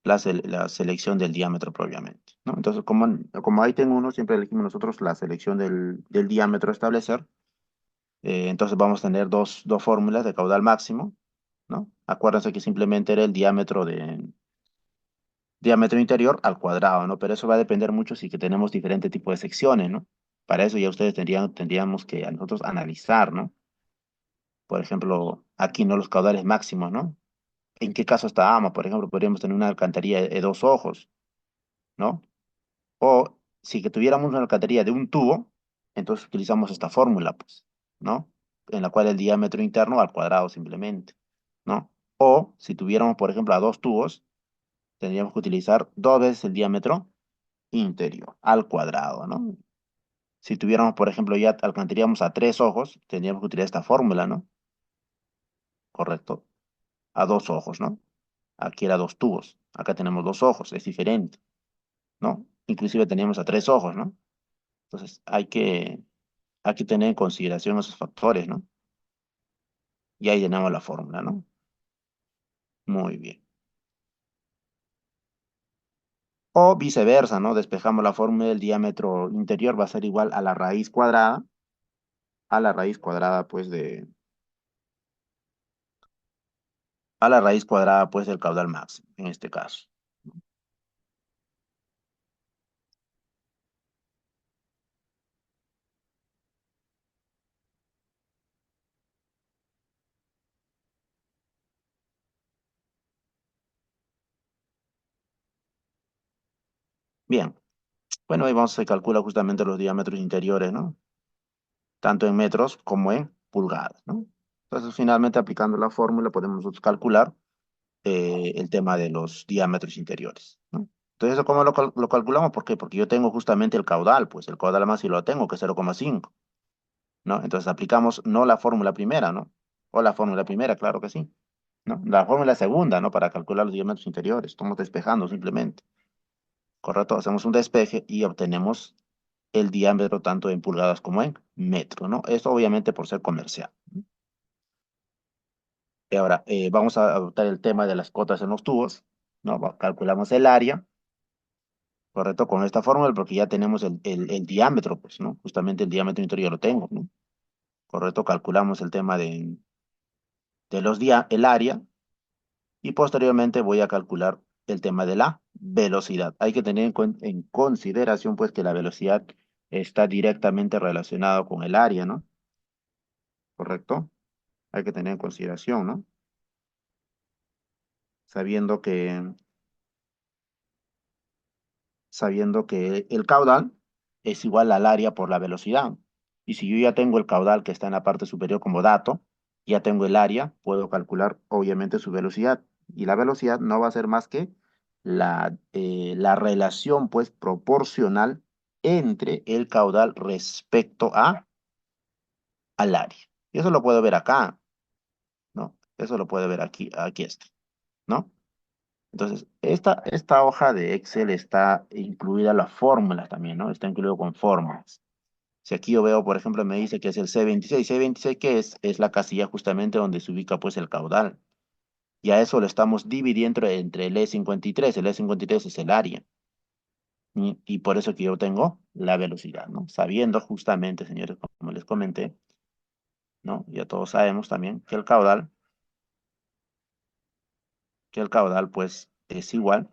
La selección del diámetro propiamente, ¿no? Entonces, como ahí tengo uno, siempre elegimos nosotros la selección del diámetro a establecer. Entonces vamos a tener dos fórmulas de caudal máximo, ¿no? Acuérdense que simplemente era el diámetro interior al cuadrado, ¿no? Pero eso va a depender mucho si que tenemos diferente tipo de secciones, ¿no? Para eso ya ustedes tendríamos que a nosotros analizar, ¿no? Por ejemplo, aquí, ¿no? Los caudales máximos, ¿no? ¿En qué caso estábamos? Por ejemplo, podríamos tener una alcantarilla de dos ojos, ¿no? O si que tuviéramos una alcantarilla de un tubo, entonces utilizamos esta fórmula, pues, ¿no? En la cual el diámetro interno al cuadrado simplemente, ¿no? O si tuviéramos, por ejemplo, a dos tubos, tendríamos que utilizar dos veces el diámetro interior al cuadrado, ¿no? Si tuviéramos, por ejemplo, ya alcanzaríamos a tres ojos, tendríamos que utilizar esta fórmula, ¿no? Correcto. A dos ojos, ¿no? Aquí era dos tubos. Acá tenemos dos ojos, es diferente, ¿no? Inclusive teníamos a tres ojos, ¿no? Entonces hay que tener en consideración esos factores, ¿no? Y ahí tenemos la fórmula, ¿no? Muy bien. O viceversa, ¿no? Despejamos la fórmula del diámetro interior, va a ser igual a la raíz cuadrada, pues, a la raíz cuadrada, pues, del caudal máximo, en este caso. Bien, bueno, ahí vamos a calcular justamente los diámetros interiores, ¿no? Tanto en metros como en pulgadas, ¿no? Entonces, finalmente, aplicando la fórmula, podemos nosotros calcular el tema de los diámetros interiores, ¿no? Entonces, ¿eso cómo lo calculamos? ¿Por qué? Porque yo tengo justamente el caudal, pues el caudal máximo lo tengo, que es 0,5, ¿no? Entonces, aplicamos no la fórmula primera, ¿no? O la fórmula primera, claro que sí, ¿no? La fórmula segunda, ¿no? Para calcular los diámetros interiores. Estamos despejando simplemente, ¿correcto? Hacemos un despeje y obtenemos el diámetro tanto en pulgadas como en metro, ¿no? Esto obviamente por ser comercial. Y ahora vamos a adoptar el tema de las cotas en los tubos, ¿no? Calculamos el área, ¿correcto? Con esta fórmula porque ya tenemos el diámetro, pues, ¿no? Justamente el diámetro interior lo tengo, ¿no? ¿Correcto? Calculamos el tema de el área y posteriormente voy a calcular el tema de la velocidad. Hay que tener en consideración, pues, que la velocidad está directamente relacionada con el área, ¿no? ¿Correcto? Hay que tener en consideración, ¿no? Sabiendo sabiendo que el caudal es igual al área por la velocidad. Y si yo ya tengo el caudal que está en la parte superior como dato, ya tengo el área, puedo calcular obviamente su velocidad. Y la velocidad no va a ser más que la relación pues proporcional entre el caudal respecto al área. Y eso lo puedo ver acá, ¿no? Eso lo puede ver aquí está, ¿no? Entonces, esta hoja de Excel está incluida las fórmulas también, ¿no? Está incluido con fórmulas. Si aquí yo veo, por ejemplo, me dice que es el C26. C26, ¿qué es? Es la casilla justamente donde se ubica pues el caudal. Y a eso lo estamos dividiendo entre el E53. El E53 es el área. Y por eso que yo tengo la velocidad, ¿no? Sabiendo justamente, señores, como les comenté, ¿no? Ya todos sabemos también que el caudal pues es igual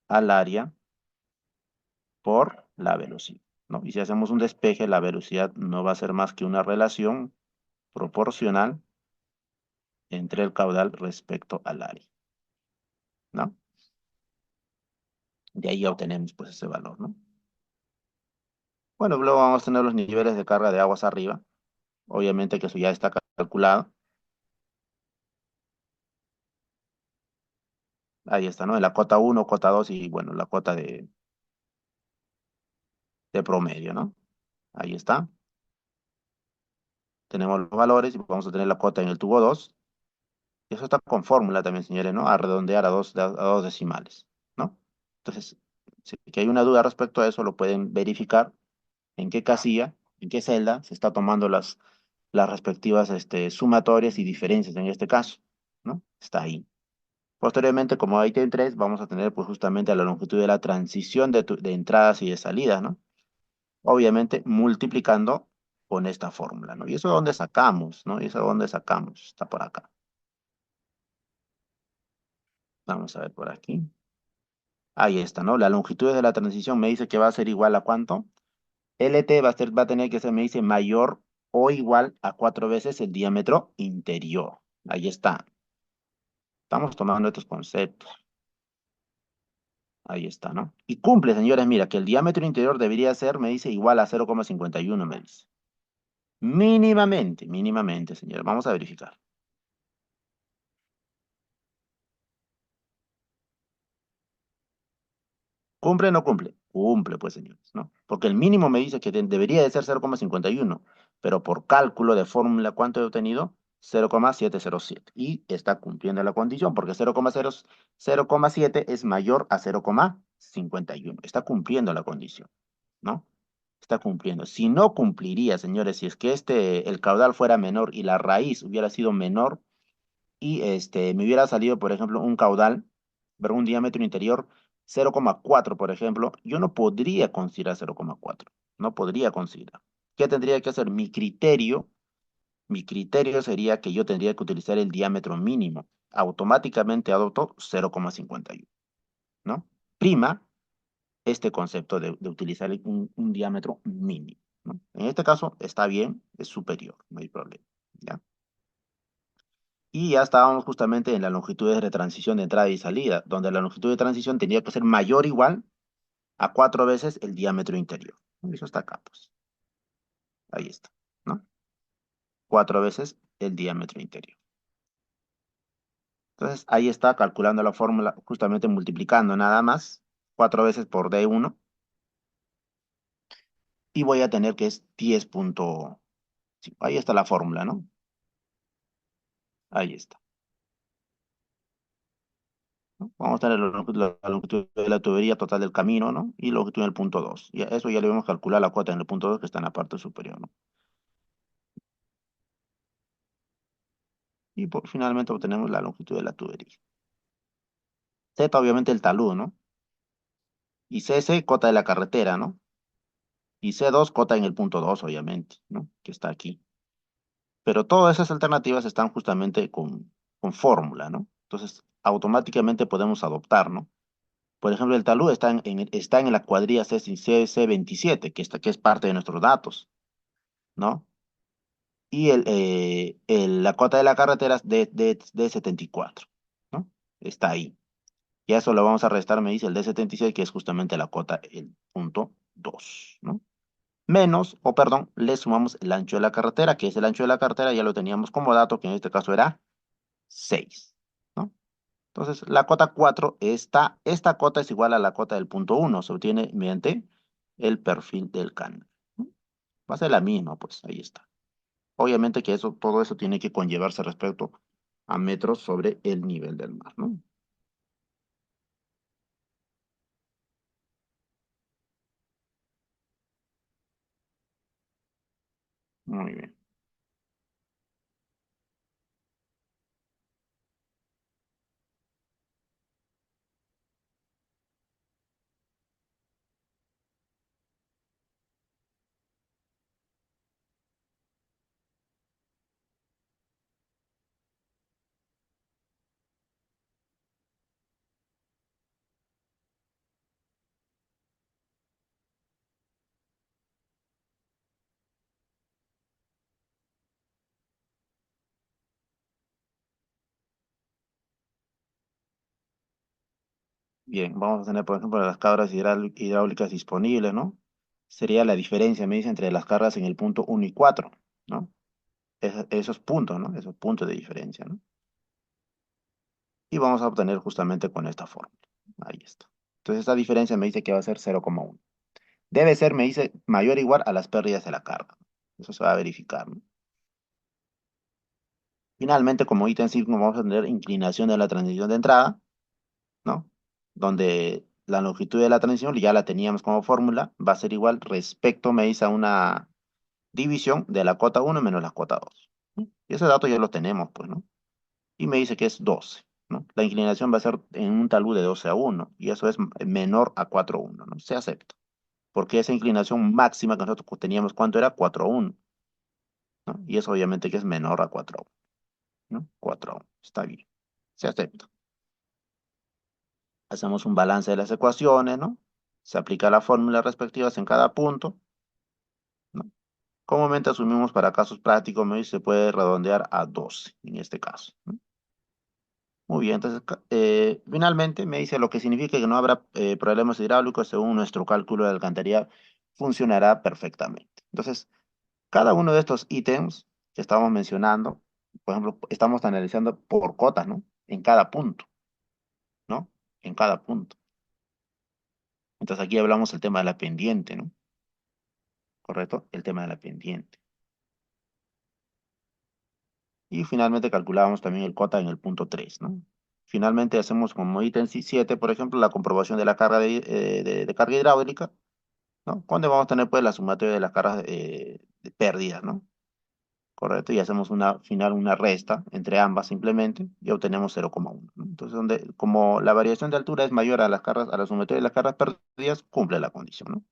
al área por la velocidad, ¿no? Y si hacemos un despeje, la velocidad no va a ser más que una relación proporcional entre el caudal respecto al área, ¿no? De ahí obtenemos pues ese valor, ¿no? Bueno, luego vamos a tener los niveles de carga de aguas arriba. Obviamente que eso ya está calculado. Ahí está, ¿no? En la cota uno, cota 2 y bueno, la cota de promedio, ¿no? Ahí está. Tenemos los valores y vamos a tener la cota en el tubo 2. Y eso está con fórmula también, señores, ¿no? A redondear a dos decimales, ¿no? Entonces, si que hay una duda respecto a eso, lo pueden verificar en qué casilla, en qué celda se está tomando las respectivas sumatorias y diferencias en este caso, ¿no? Está ahí. Posteriormente, como hay en 3, vamos a tener pues justamente la longitud de la transición de entradas y de salidas, ¿no? Obviamente multiplicando con esta fórmula, ¿no? Y eso es donde sacamos, ¿no? Y eso es donde sacamos, está por acá. Vamos a ver por aquí. Ahí está, ¿no? La longitud de la transición me dice que va a ser igual a ¿cuánto? LT va a tener que ser, me dice, mayor o igual a 4 veces el diámetro interior. Ahí está. Estamos tomando estos conceptos. Ahí está, ¿no? Y cumple, señores, mira, que el diámetro interior debería ser, me dice, igual a 0,51, me dice. Mínimamente, mínimamente, señores. Vamos a verificar. ¿Cumple o no cumple? Cumple, pues, señores, ¿no? Porque el mínimo me dice que debería de ser 0,51, pero por cálculo de fórmula, ¿cuánto he obtenido? 0,707. Y está cumpliendo la condición, porque 0,7 es mayor a 0,51. Está cumpliendo la condición, ¿no? Está cumpliendo. Si no cumpliría, señores, si es que el caudal fuera menor y la raíz hubiera sido menor, y me hubiera salido, por ejemplo, un caudal, pero un diámetro interior 0,4, por ejemplo, yo no podría considerar 0,4, no podría considerar. ¿Qué tendría que hacer? Mi criterio sería que yo tendría que utilizar el diámetro mínimo. Automáticamente adopto 0,51, ¿no? Prima este concepto de utilizar un diámetro mínimo, ¿no? En este caso está bien, es superior, no hay problema, ¿ya? Y ya estábamos justamente en la longitud de transición de entrada y salida, donde la longitud de transición tenía que ser mayor o igual a 4 veces el diámetro interior. Eso está acá, pues. Ahí está, ¿no? 4 veces el diámetro interior. Entonces, ahí está calculando la fórmula, justamente multiplicando nada más, 4 veces por D1, y voy a tener que es 10. Sí, ahí está la fórmula, ¿no? Ahí está, ¿no? Vamos a tener la longitud de la tubería total del camino, ¿no? Y la longitud en el punto 2. Y a eso ya le vamos a calcular la cuota en el punto 2 que está en la parte superior, ¿no? Y finalmente obtenemos la longitud de la tubería. Z, obviamente, el talud, ¿no? Y CC, cota de la carretera, ¿no? Y C2, cota en el punto 2, obviamente, ¿no? Que está aquí. Pero todas esas alternativas están justamente con fórmula, ¿no? Entonces, automáticamente podemos adoptar, ¿no? Por ejemplo, el talud está en la cuadrilla CC27, que es parte de nuestros datos, ¿no? Y la cota de la carretera es de 74, ¿no? Está ahí. Y a eso lo vamos a restar, me dice el D76, que es justamente la cota, el punto 2, ¿no? Menos, o perdón, le sumamos el ancho de la carretera, que es el ancho de la carretera, ya lo teníamos como dato, que en este caso era 6, ¿no? Entonces, la cota 4 esta cota es igual a la cota del punto 1, se obtiene mediante el perfil del canal, ¿no? Va a ser la misma, pues, ahí está. Obviamente que todo eso tiene que conllevarse respecto a metros sobre el nivel del mar, ¿no? Muy bien. Bien, vamos a tener, por ejemplo, las cargas hidráulicas disponibles, ¿no? Sería la diferencia, me dice, entre las cargas en el punto 1 y 4, ¿no? Esos puntos, ¿no? Esos puntos de diferencia, ¿no? Y vamos a obtener justamente con esta fórmula. Ahí está. Entonces, esta diferencia me dice que va a ser 0,1. Debe ser, me dice, mayor o igual a las pérdidas de la carga. Eso se va a verificar, ¿no? Finalmente, como ítem 5, vamos a tener inclinación de la transición de entrada, ¿no? Donde la longitud de la transición ya la teníamos como fórmula, va a ser igual respecto, me dice, a una división de la cota 1 menos la cota 2, ¿no? Y ese dato ya lo tenemos, pues, ¿no? Y me dice que es 12, ¿no? La inclinación va a ser en un talud de 12:1, y eso es menor a 4:1, ¿no? Se acepta, porque esa inclinación máxima que nosotros teníamos, ¿cuánto era? 4:1, ¿no? Y eso obviamente que es menor a 4:1, ¿no? 4:1, está bien, se acepta. Hacemos un balance de las ecuaciones, ¿no? Se aplica la fórmula respectivas en cada punto, ¿no? Comúnmente asumimos para casos prácticos, ¿no? Y se puede redondear a 12 en este caso, ¿no? Muy bien, entonces finalmente me dice lo que significa que no habrá problemas hidráulicos según nuestro cálculo de alcantarilla funcionará perfectamente. Entonces, cada uno de estos ítems que estamos mencionando, por ejemplo, estamos analizando por cotas, ¿no? En cada punto, ¿no? En cada punto. Entonces aquí hablamos el tema de la pendiente, ¿no? ¿Correcto? El tema de la pendiente. Y finalmente calculábamos también el cota en el punto 3, ¿no? Finalmente hacemos como ítem 7, por ejemplo, la comprobación de la carga de carga hidráulica, ¿no? Donde vamos a tener pues la sumatoria de las cargas de pérdidas, ¿no? Correcto, y hacemos una resta entre ambas simplemente y obtenemos 0,1, ¿no? Entonces, como la variación de altura es mayor a las cargas, a la sumatoria de las cargas perdidas, cumple la condición, ¿no?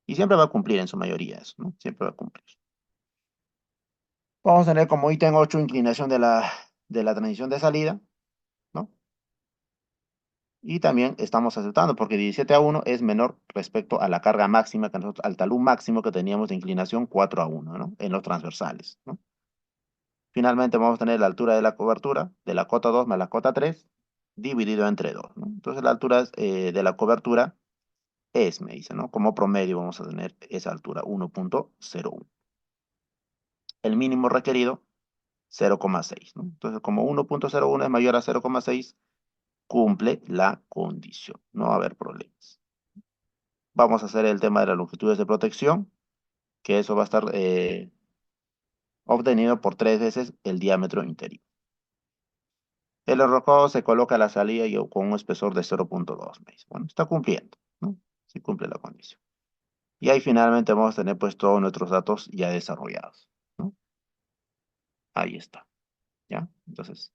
Y siempre va a cumplir en su mayoría eso, ¿no? Siempre va a cumplir. Vamos a tener como ítem 8 inclinación de la transición de salida, ¿no? Y también estamos aceptando porque 17:1 es menor respecto a la carga máxima, que nosotros, al talud máximo que teníamos de inclinación 4:1, ¿no? En los transversales, ¿no? Finalmente vamos a tener la altura de la cobertura de la cota 2 más la cota 3 dividido entre 2, ¿no? Entonces la altura de la cobertura me dice, ¿no? Como promedio vamos a tener esa altura 1,01. El mínimo requerido 0,6, ¿no? Entonces como 1,01 es mayor a 0,6, cumple la condición, no va a haber problemas. Vamos a hacer el tema de las longitudes de protección, que eso va a estar obtenido por 3 veces el diámetro interior. El enrocado se coloca a la salida y con un espesor de 0,2, me dice. Bueno, está cumpliendo, ¿no? Sí cumple la condición. Y ahí finalmente vamos a tener pues todos nuestros datos ya desarrollados, ¿no? Ahí está, ¿ya? Entonces,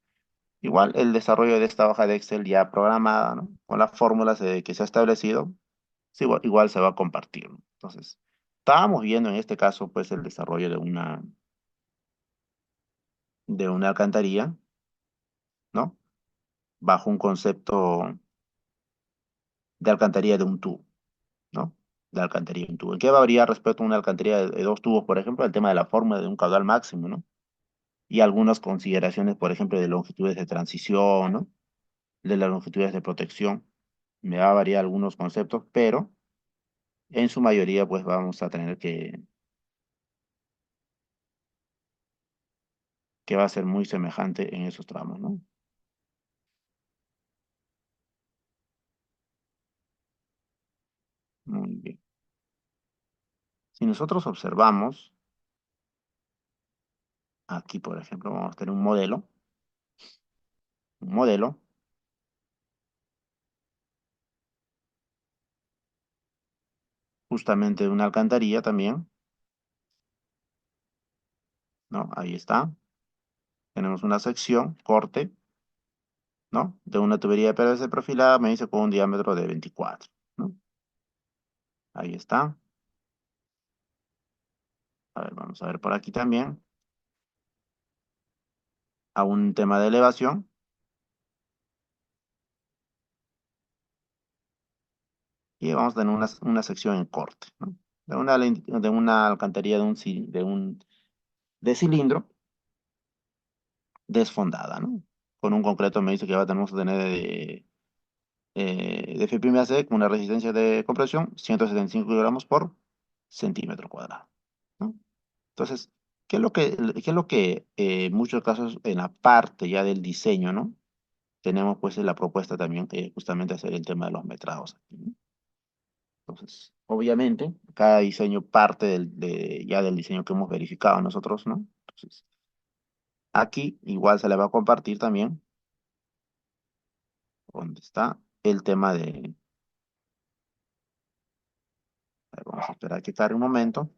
igual el desarrollo de esta hoja de Excel ya programada, ¿no? Con las fórmulas que se ha establecido, sí, igual se va a compartir, ¿no? Entonces, estábamos viendo en este caso pues el desarrollo de una alcantarilla, ¿no? Bajo un concepto de alcantarilla de un tubo, ¿no? De alcantarilla de un tubo. ¿En qué varía respecto a una alcantarilla de dos tubos, por ejemplo? El tema de la fórmula de un caudal máximo, ¿no? Y algunas consideraciones, por ejemplo, de longitudes de transición, ¿no? De las longitudes de protección. Me va a variar algunos conceptos, pero en su mayoría, pues vamos a tener que va a ser muy semejante en esos tramos, ¿no? Muy bien. Si nosotros observamos, aquí, por ejemplo, vamos a tener un modelo justamente de una alcantarilla también, ¿no? Ahí está. Tenemos una sección, corte, ¿no? De una tubería de PVC perfilada, me dice con un diámetro de 24, ¿no? Ahí está. A ver, vamos a ver por aquí también. A un tema de elevación. Y vamos a tener una sección en corte, ¿no? De una alcantarilla de cilindro desfondada, ¿no? Con un concreto me dice que tenemos que tener de FPMAC con una resistencia de compresión 175 kilogramos por centímetro cuadrado, ¿no? Entonces, ¿qué es lo que en muchos casos en la parte ya del diseño, ¿no? Tenemos pues en la propuesta también justamente hacer el tema de los metrados aquí, ¿no? Entonces, obviamente, cada diseño parte ya del diseño que hemos verificado nosotros, ¿no? Entonces, aquí igual se le va a compartir también, donde está el tema a ver, vamos a esperar que cargue un momento,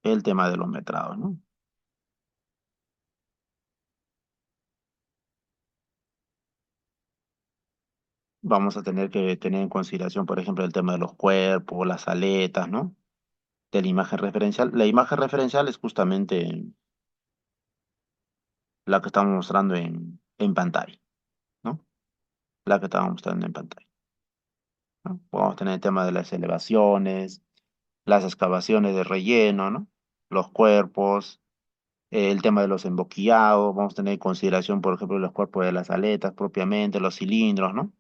el tema de los metrados, ¿no? Vamos a tener que tener en consideración, por ejemplo, el tema de los cuerpos, las aletas, ¿no? De la imagen referencial. La imagen referencial es justamente la que estamos mostrando en pantalla, ¿no? La que estamos mostrando en pantalla, ¿no? Vamos a tener el tema de las elevaciones, las excavaciones de relleno, ¿no? Los cuerpos, el tema de los emboquillados, vamos a tener en consideración, por ejemplo, los cuerpos de las aletas propiamente, los cilindros, ¿no?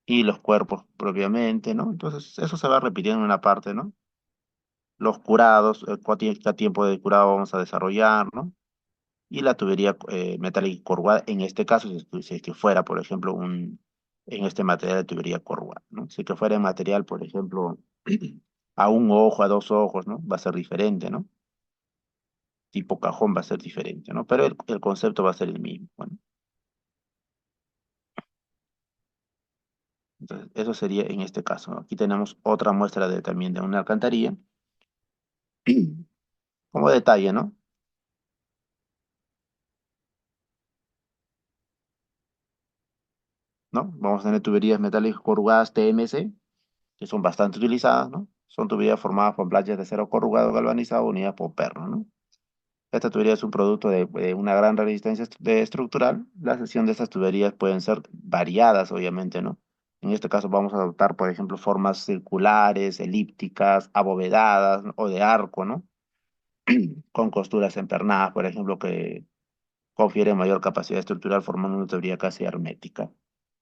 Y los cuerpos propiamente, ¿no? Entonces, eso se va repitiendo en una parte, ¿no? los curados, qué tiempo de curado vamos a desarrollar, ¿no? Y la tubería metálica corrugada, en este caso, si es que fuera, por ejemplo, en este material de tubería corrugada, ¿no? Si que fuera en material, por ejemplo, a un ojo, a dos ojos, ¿no? Va a ser diferente, ¿no? Tipo cajón va a ser diferente, ¿no? Pero el concepto va a ser el mismo, bueno. Entonces, eso sería en este caso, ¿no? Aquí tenemos otra muestra también de una alcantarilla, como detalle, ¿no? ¿No? Vamos a tener tuberías metálicas corrugadas TMC, que son bastante utilizadas, ¿no? Son tuberías formadas por planchas de acero corrugado galvanizado unidas por perno, ¿no? Esta tubería es un producto de una gran resistencia estructural. La sección de estas tuberías pueden ser variadas, obviamente, ¿no? En este caso vamos a adoptar, por ejemplo, formas circulares, elípticas, abovedadas, ¿no? O de arco, ¿no? Con costuras empernadas, por ejemplo, que confieren mayor capacidad estructural formando una tubería casi hermética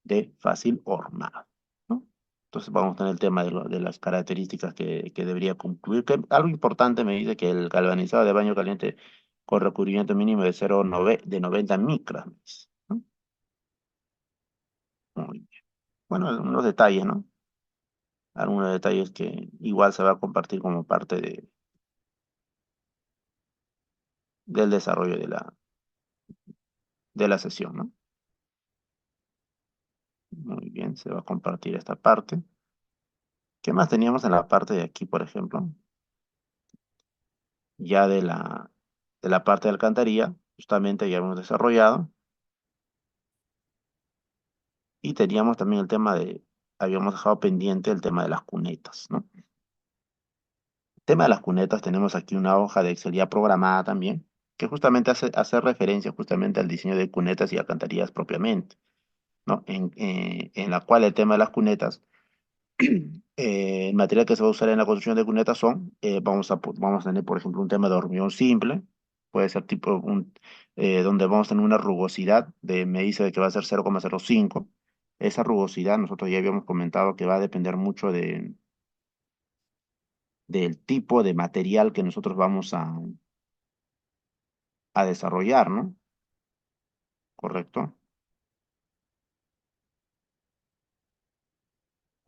de fácil hormado, ¿no? Entonces vamos a tener el tema de las características que debería concluir. Que algo importante me dice que el galvanizado de baño caliente con recubrimiento mínimo de 90 micras, ¿no? Muy bien. Bueno, algunos detalles, ¿no? Algunos detalles que igual se va a compartir como parte del desarrollo de la sesión, ¿no? Muy bien, se va a compartir esta parte. ¿Qué más teníamos en la parte de aquí, por ejemplo? Ya de la parte de alcantarilla, justamente ya hemos desarrollado, y teníamos también el tema habíamos dejado pendiente el tema de las cunetas, ¿no? El tema de las cunetas, tenemos aquí una hoja de Excel ya programada también, que justamente hace referencia justamente al diseño de cunetas y alcantarillas propiamente, ¿no? En la cual el tema de las cunetas, el material que se va a usar en la construcción de cunetas vamos a tener, por ejemplo, un tema de hormigón simple, puede ser tipo donde vamos a tener una rugosidad me dice de que va a ser 0,05. Esa rugosidad nosotros ya habíamos comentado que va a depender mucho del tipo de material que nosotros vamos a desarrollar, ¿no? Correcto,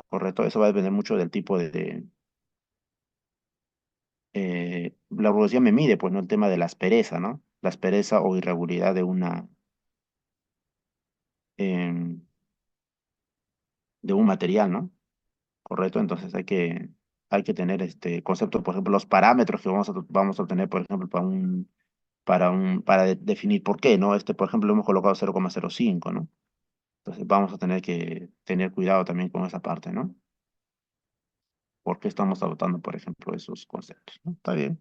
correcto. Eso va a depender mucho del tipo la rugosidad me mide, pues, ¿no? El tema de la aspereza, ¿no? La aspereza o irregularidad em, de un material, ¿no? Correcto, entonces hay que tener este concepto, por ejemplo, los parámetros que vamos a obtener, por ejemplo, para definir por qué, ¿no? Por ejemplo, hemos colocado 0,05, ¿no? Entonces vamos a tener que tener cuidado también con esa parte, ¿no? Porque estamos adoptando, por ejemplo, esos conceptos, ¿no? Está bien.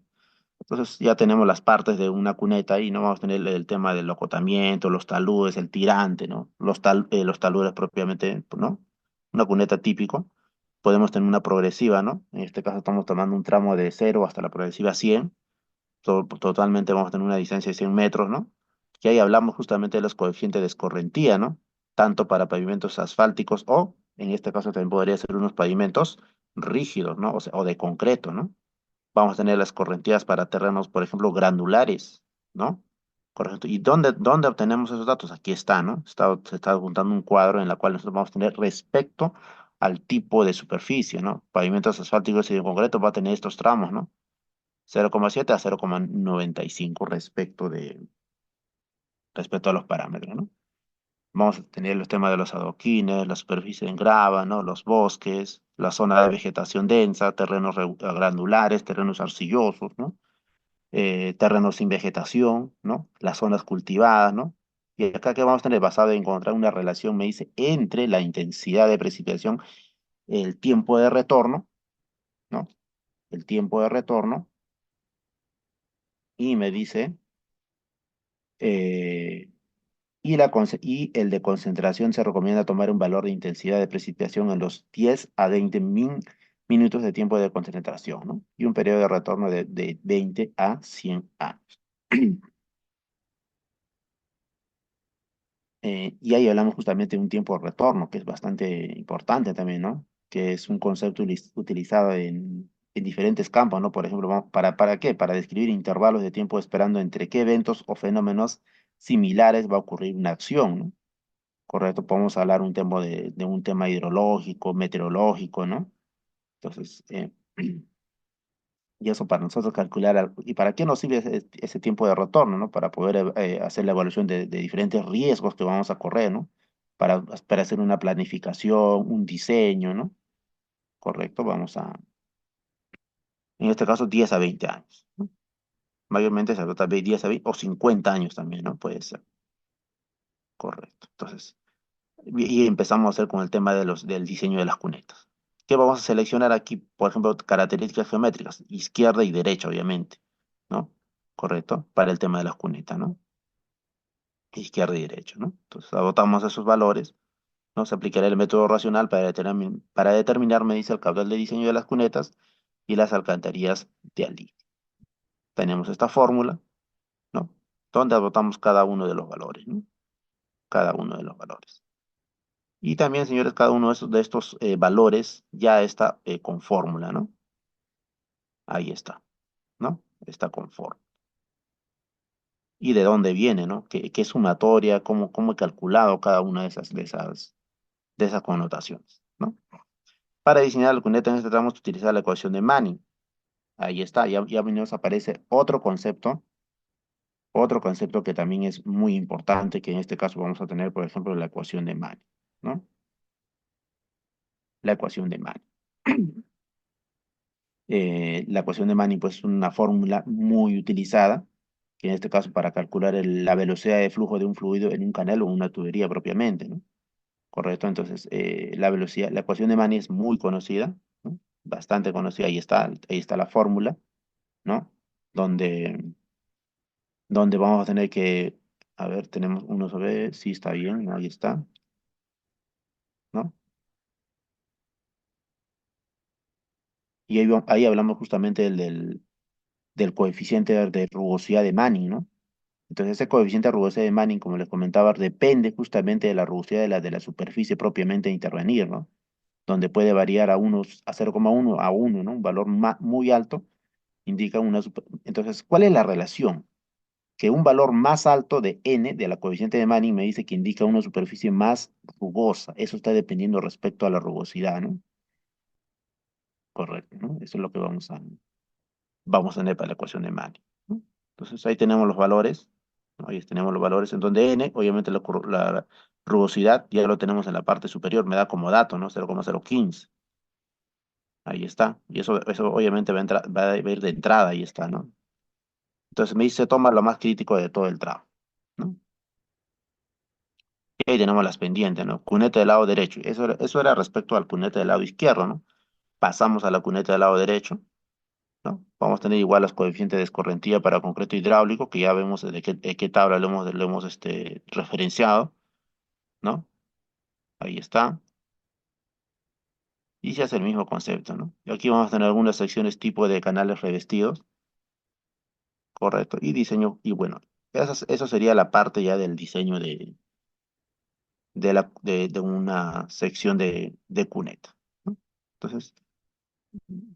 Entonces ya tenemos las partes de una cuneta y no vamos a tener el tema del acotamiento, los taludes, el tirante, ¿no? Los taludes propiamente, ¿no? Una cuneta típico. Podemos tener una progresiva, ¿no? En este caso estamos tomando un tramo de 0 hasta la progresiva 100. Totalmente vamos a tener una distancia de 100 metros, ¿no? Que ahí hablamos justamente de los coeficientes de escorrentía, ¿no? Tanto para pavimentos asfálticos o, en este caso también podría ser unos pavimentos rígidos, ¿no? O sea, o de concreto, ¿no? Vamos a tener las correntías para terrenos, por ejemplo, granulares, ¿no? Correcto. ¿Y dónde obtenemos esos datos? Aquí está, ¿no? Se está juntando un cuadro en el cual nosotros vamos a tener respecto al tipo de superficie, ¿no? Pavimentos asfálticos y de concreto va a tener estos tramos, ¿no? 0,7 a 0,95 respecto a los parámetros, ¿no? Vamos a tener los temas de los adoquines, la superficie en grava, ¿no? Los bosques, la zona de vegetación densa, terrenos glandulares, terrenos arcillosos, ¿no? Terrenos sin vegetación, ¿no? Las zonas cultivadas, ¿no? Y acá que vamos a tener basado en encontrar una relación, me dice, entre la intensidad de precipitación, el tiempo de retorno, ¿no? El tiempo de retorno, y me dice, eh, y el de concentración se recomienda tomar un valor de intensidad de precipitación en los 10 a 20 minutos de tiempo de concentración, ¿no? Y un periodo de retorno de 20 a 100 años. Y ahí hablamos justamente de un tiempo de retorno, que es bastante importante también, ¿no? Que es un concepto utilizado en diferentes campos, ¿no? Por ejemplo, ¿para qué? Para describir intervalos de tiempo esperando entre qué eventos o fenómenos similares va a ocurrir una acción, ¿no? Correcto, podemos hablar de un tema hidrológico, meteorológico, ¿no? Entonces, y eso para nosotros calcular, ¿y para qué nos sirve ese tiempo de retorno, ¿no? Para poder hacer la evaluación de diferentes riesgos que vamos a correr, ¿no? Para hacer una planificación, un diseño, ¿no? Correcto, en este caso, 10 a 20 años, ¿no? Mayormente se trata de 10 a 20 o 50 años también, ¿no? Puede ser, correcto. Entonces, y empezamos a hacer con el tema del diseño de las cunetas. ¿Qué vamos a seleccionar aquí? Por ejemplo, características geométricas, izquierda y derecha, obviamente, ¿no? Correcto, para el tema de las cunetas, ¿no? Izquierda y derecha, ¿no? Entonces, adoptamos esos valores, ¿no? Se aplicará el método racional para determinar, me dice, el caudal de diseño de las cunetas y las alcantarillas de alí. Tenemos esta fórmula, ¿no? Donde adoptamos cada uno de los valores, ¿no? Cada uno de los valores. Y también, señores, cada uno de estos valores ya está con fórmula, ¿no? Ahí está, ¿no? Está con fórmula. ¿Y de dónde viene, no? ¿Qué sumatoria? ¿Cómo he calculado cada una de esas connotaciones, ¿no? Para diseñar la cuneta en este tramo, utilizar la ecuación de Manning. Ahí está, ya nos aparece otro concepto que también es muy importante, que en este caso vamos a tener, por ejemplo, la ecuación de Manning, ¿no? La ecuación de Manning. La ecuación de Manning, pues, es una fórmula muy utilizada, que en este caso para calcular la velocidad de flujo de un fluido en un canal o una tubería propiamente, ¿no? Correcto, entonces la ecuación de Manning es muy conocida, ¿no? Bastante conocida, ahí está la fórmula, ¿no? Donde, donde vamos a tener que, a ver, tenemos uno sobre, sí está bien, ahí está, ¿no? Y ahí hablamos justamente del coeficiente de rugosidad de Manning, ¿no? Entonces, ese coeficiente de rugosidad de Manning, como les comentaba, depende justamente de la rugosidad de la superficie propiamente a intervenir, ¿no? Donde puede variar a 0,1 a 1, ¿no? Un valor muy alto indica Entonces, ¿cuál es la relación? Que un valor más alto de n, de la coeficiente de Manning, me dice que indica una superficie más rugosa. Eso está dependiendo respecto a la rugosidad, ¿no? Correcto, ¿no? Eso es lo que vamos a tener para la ecuación de Manning, ¿no? Entonces ahí tenemos los valores, ¿no? Ahí tenemos los valores en donde n, obviamente la rugosidad ya lo tenemos en la parte superior, me da como dato, ¿no? 0,015. Ahí está. Y eso obviamente va a ir de entrada, ahí está, ¿no? Entonces me dice, toma lo más crítico de todo el tramo, ¿no? Y ahí tenemos las pendientes, ¿no? Cuneta del lado derecho. Eso era respecto al cuneta del lado izquierdo, ¿no? Pasamos a la cuneta del lado derecho, ¿no? Vamos a tener igual los coeficientes de escorrentía para concreto hidráulico, que ya vemos de qué tabla lo hemos referenciado, ¿no? Ahí está. Y se hace el mismo concepto, ¿no? Y aquí vamos a tener algunas secciones tipo de canales revestidos, correcto, y diseño, y bueno, eso sería la parte ya del diseño de una sección de cuneta, ¿no? Entonces,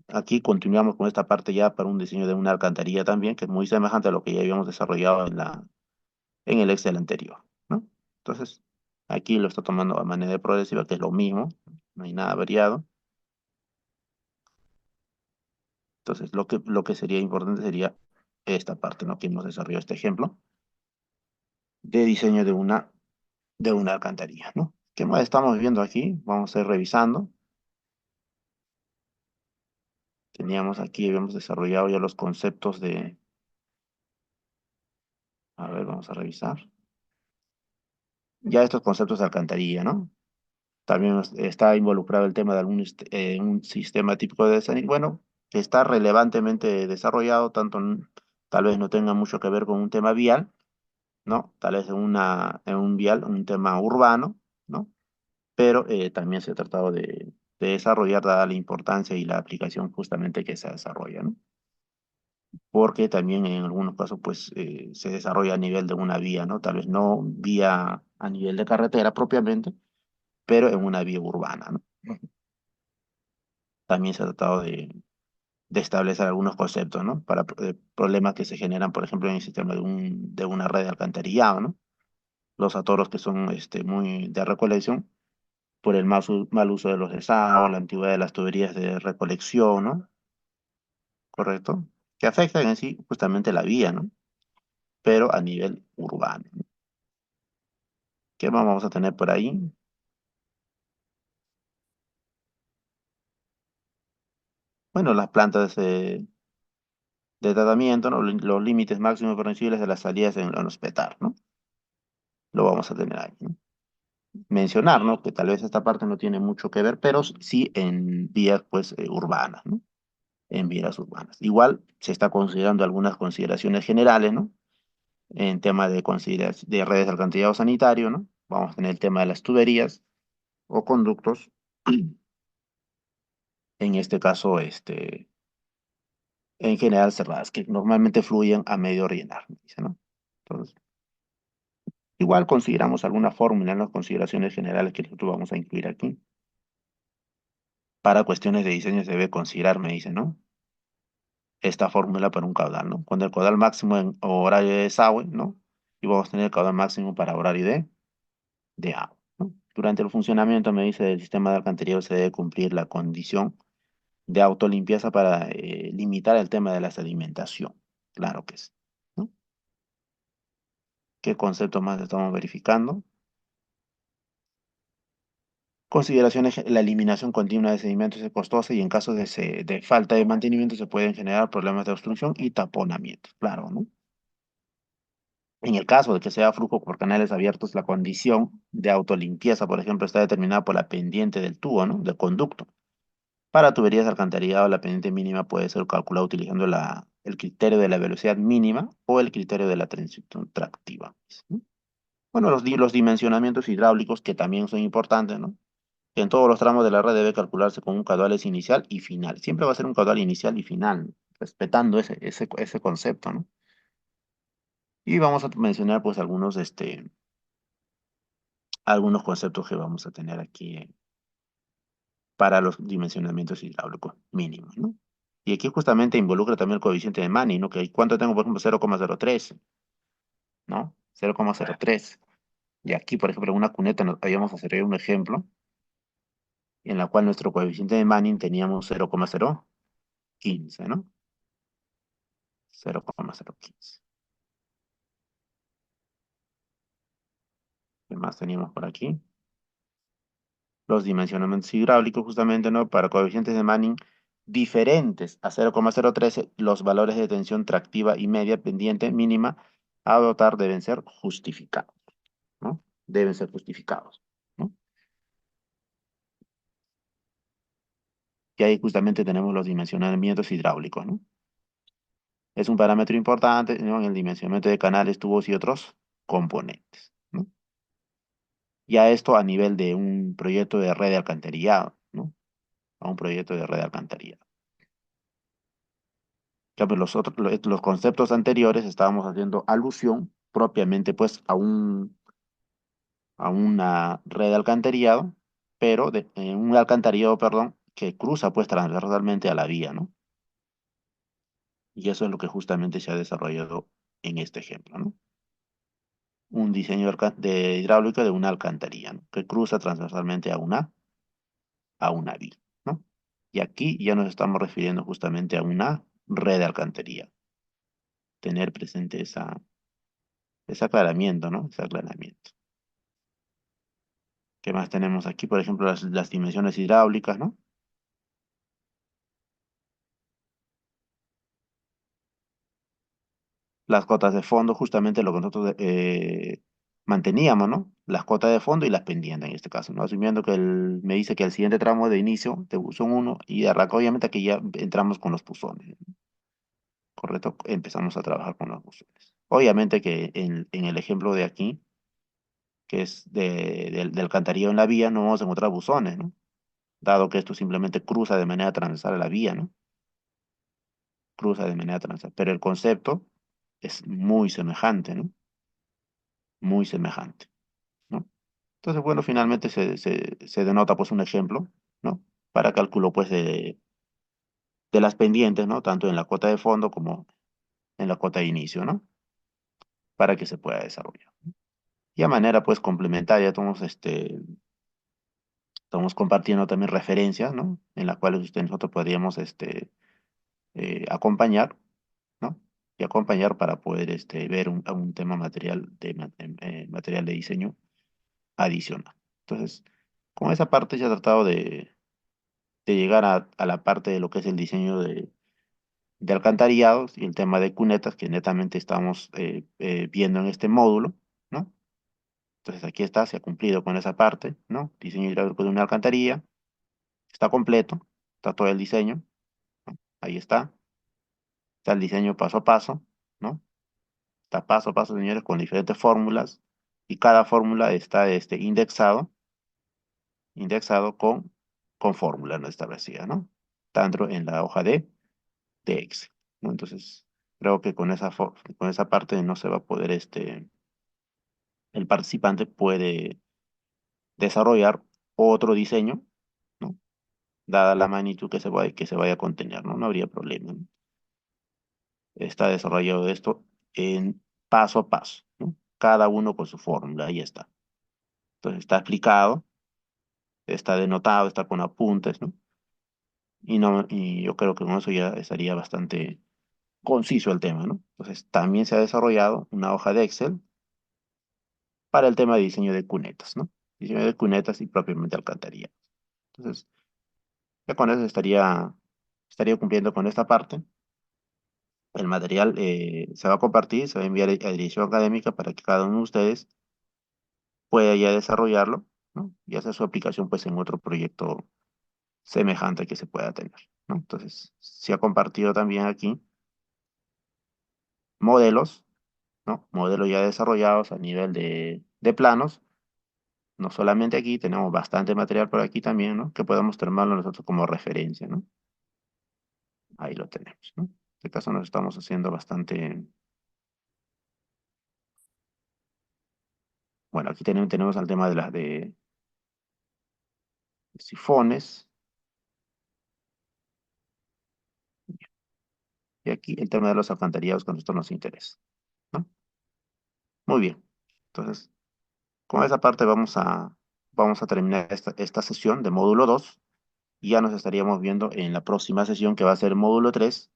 aquí continuamos con esta parte ya para un diseño de una alcantarilla también, que es muy semejante a lo que ya habíamos desarrollado en el Excel anterior, ¿no? Entonces, aquí lo está tomando a manera de progresiva, que es lo mismo, no hay nada variado. Entonces, lo que sería importante sería esta parte, ¿no? Que hemos desarrollado este ejemplo de diseño de una alcantarilla, ¿no? ¿Qué más estamos viendo aquí? Vamos a ir revisando. Teníamos aquí, habíamos desarrollado ya los conceptos a ver, vamos a revisar. Ya estos conceptos de alcantarilla, ¿no? También está involucrado el tema de un sistema típico de design, bueno, que está relevantemente desarrollado, tal vez no tenga mucho que ver con un tema vial, ¿no? Tal vez en un vial, un tema urbano, ¿no? Pero también se ha tratado de desarrollar dada la importancia y la aplicación justamente que se desarrolla, ¿no? Porque también en algunos casos pues se desarrolla a nivel de una vía, ¿no? Tal vez no vía a nivel de carretera propiamente, pero en una vía urbana, ¿no? También se ha tratado de establecer algunos conceptos, ¿no? Para problemas que se generan, por ejemplo, en el sistema de una red de alcantarillado, ¿no? Los atoros que son muy de recolección por el mal uso de los desagües, la antigüedad de las tuberías de recolección, ¿no? ¿Correcto? Que afectan en sí justamente la vía, ¿no? Pero a nivel urbano, ¿no? ¿Qué más vamos a tener por ahí? Bueno, las plantas de tratamiento, ¿no? Los límites máximos permisibles de las salidas en los petar, ¿no? Lo vamos a tener ahí, ¿no? Mencionar, ¿no? Que tal vez esta parte no tiene mucho que ver, pero sí en vías, pues, urbanas, ¿no? En vías urbanas. Igual se está considerando algunas consideraciones generales, ¿no? En tema de redes de alcantarillado sanitario, ¿no? Vamos a tener el tema de las tuberías o conductos, en este caso, en general cerradas, que normalmente fluyen a medio rellenar, dice, ¿no? Entonces, igual consideramos alguna fórmula en las consideraciones generales que nosotros vamos a incluir aquí. Para cuestiones de diseño se debe considerar, me dice, ¿no? Esta fórmula para un caudal, ¿no? Cuando el caudal máximo en horario de desagüe, ¿no? Y vamos a tener el caudal máximo para horario de agua, ¿no? Durante el funcionamiento, me dice, del sistema de alcantarillado se debe cumplir la condición de autolimpieza para limitar el tema de la sedimentación. Claro que sí, ¿no? ¿Qué concepto más estamos verificando? Consideraciones, la eliminación continua de sedimentos es costosa y en caso de falta de mantenimiento se pueden generar problemas de obstrucción y taponamiento. Claro, ¿no? En el caso de que sea flujo por canales abiertos, la condición de autolimpieza, por ejemplo, está determinada por la pendiente del tubo, ¿no? Del conducto. Para tuberías de alcantarillado, la pendiente mínima puede ser calculada utilizando el criterio de la velocidad mínima o el criterio de la transición tractiva, ¿no? Bueno, los dimensionamientos hidráulicos que también son importantes, ¿no? En todos los tramos de la red debe calcularse con un caudales inicial y final. Siempre va a ser un caudal inicial y final, ¿no? Respetando ese concepto, ¿no? Y vamos a mencionar pues algunos conceptos que vamos a tener aquí para los dimensionamientos hidráulicos mínimos, ¿no? Y aquí justamente involucra también el coeficiente de Manning, ¿no? Que ¿cuánto tengo? Por ejemplo, 0,03, ¿no? 0,03. Y aquí, por ejemplo, en una cuneta nos habíamos a hacer un ejemplo en la cual nuestro coeficiente de Manning teníamos 0,015, ¿no? 0,015. ¿Qué más teníamos por aquí? Los dimensionamientos hidráulicos, justamente, ¿no? Para coeficientes de Manning diferentes a 0,013, los valores de tensión tractiva y media pendiente mínima a adoptar deben ser justificados, ¿no? Deben ser justificados, ¿no? Y ahí justamente tenemos los dimensionamientos hidráulicos, ¿no? Es un parámetro importante, ¿no? En el dimensionamiento de canales, tubos y otros componentes, ¿no? Ya esto a nivel de un proyecto de red de alcantarillado, ¿no? A un proyecto de red de alcantarillado. Ya, pues los conceptos anteriores estábamos haciendo alusión propiamente pues a una red de alcantarillado, pero un alcantarillado, perdón, que cruza pues transversalmente a la vía, ¿no? Y eso es lo que justamente se ha desarrollado en este ejemplo, ¿no? Un diseño de hidráulica de una alcantarilla, ¿no? Que cruza transversalmente a una vía, ¿no? Y aquí ya nos estamos refiriendo justamente a una red de alcantarilla. Tener presente ese aclaramiento, ¿no? Ese aclaramiento. ¿Qué más tenemos aquí? Por ejemplo, las dimensiones hidráulicas, ¿no? Las cotas de fondo, justamente lo que nosotros manteníamos, ¿no? Las cotas de fondo y las pendientes en este caso, ¿no? Asumiendo que me dice que el siguiente tramo de inicio de buzón uno y arranca, obviamente aquí ya entramos con los buzones, ¿no? ¿Correcto? Empezamos a trabajar con los buzones. Obviamente que en el ejemplo de aquí, que es del alcantarillado en la vía, no vamos a encontrar buzones, ¿no? Dado que esto simplemente cruza de manera transversal a la vía, ¿no? Cruza de manera transversal. Pero el concepto es muy semejante, ¿no? Muy semejante, ¿no? Entonces, bueno, finalmente se denota pues un ejemplo, ¿no? Para cálculo pues de las pendientes, ¿no? Tanto en la cuota de fondo como en la cuota de inicio, ¿no? Para que se pueda desarrollar. Y a manera, pues, complementaria, estamos compartiendo también referencias, ¿no? En las cuales nosotros podríamos, acompañar, ¿no? Y acompañar para poder, ver un tema material material de diseño adicional. Entonces, con esa parte ya he tratado de llegar a la parte de lo que es el diseño de alcantarillados y el tema de cunetas que netamente estamos viendo en este módulo, ¿no? Entonces aquí está, se ha cumplido con esa parte, ¿no? Diseño hidráulico de una alcantarilla, está completo, está todo el diseño, ¿no? Ahí está el diseño paso a paso, ¿no? Está paso a paso, señores, con diferentes fórmulas y cada fórmula está indexado con fórmula no establecida, ¿no? Tanto en la hoja de Excel, ¿no? Entonces, creo que con esa parte no se va a poder, el participante puede desarrollar otro diseño, ¿no? Dada la magnitud que se vaya a contener, ¿no? No habría problema, ¿no? Está desarrollado esto en paso a paso, ¿no? Cada uno con su fórmula, ahí está. Entonces, está explicado, está denotado, está con apuntes, ¿no? Y yo creo que con eso ya estaría bastante conciso el tema, ¿no? Entonces, también se ha desarrollado una hoja de Excel para el tema de diseño de cunetas, ¿no? Diseño de cunetas y propiamente alcantarilla. Entonces, ya con eso estaría cumpliendo con esta parte. El material se va a compartir, se va a enviar a dirección académica para que cada uno de ustedes pueda ya desarrollarlo, ¿no? Y hacer su aplicación pues en otro proyecto semejante que se pueda tener, ¿no? Entonces, se ha compartido también aquí modelos, ¿no? Modelos ya desarrollados a nivel de planos. No solamente aquí, tenemos bastante material por aquí también, ¿no? Que podemos tomarlo nosotros como referencia, ¿no? Ahí lo tenemos, ¿no? En este caso nos estamos haciendo bastante. Bueno, aquí tenemos el tema de las de sifones y aquí el tema de los alcantarillados que a nosotros nos interesa, ¿no? Muy bien. Entonces, con esa parte vamos a terminar esta sesión de módulo 2 y ya nos estaríamos viendo en la próxima sesión que va a ser el módulo 3,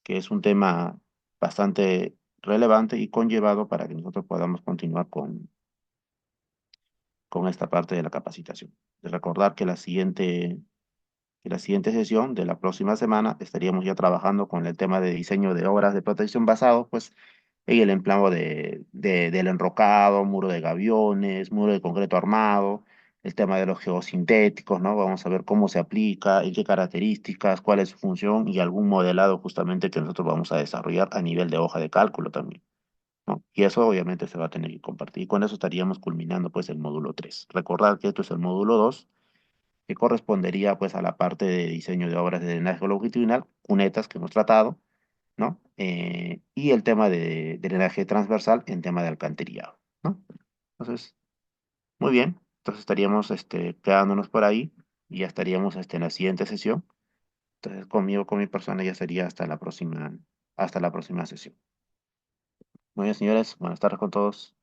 que es un tema bastante relevante y conllevado para que nosotros podamos continuar con esta parte de la capacitación. De recordar que la siguiente sesión de la próxima semana estaríamos ya trabajando con el tema de diseño de obras de protección basado, pues, en el empleo del enrocado, muro de gaviones, muro de concreto armado, el tema de los geosintéticos, ¿no? Vamos a ver cómo se aplica, en qué características, cuál es su función y algún modelado justamente que nosotros vamos a desarrollar a nivel de hoja de cálculo también, ¿no? Y eso obviamente se va a tener que compartir. Y con eso estaríamos culminando pues el módulo 3. Recordar que esto es el módulo 2 que correspondería pues a la parte de diseño de obras de drenaje longitudinal, cunetas que hemos tratado, ¿no? Y el tema de drenaje transversal en tema de alcantarillado, ¿no? Entonces, muy bien. Entonces estaríamos quedándonos por ahí y ya estaríamos en la siguiente sesión. Entonces, conmigo, con mi persona, ya sería hasta la próxima sesión. Muy bien, señores. Buenas tardes con todos.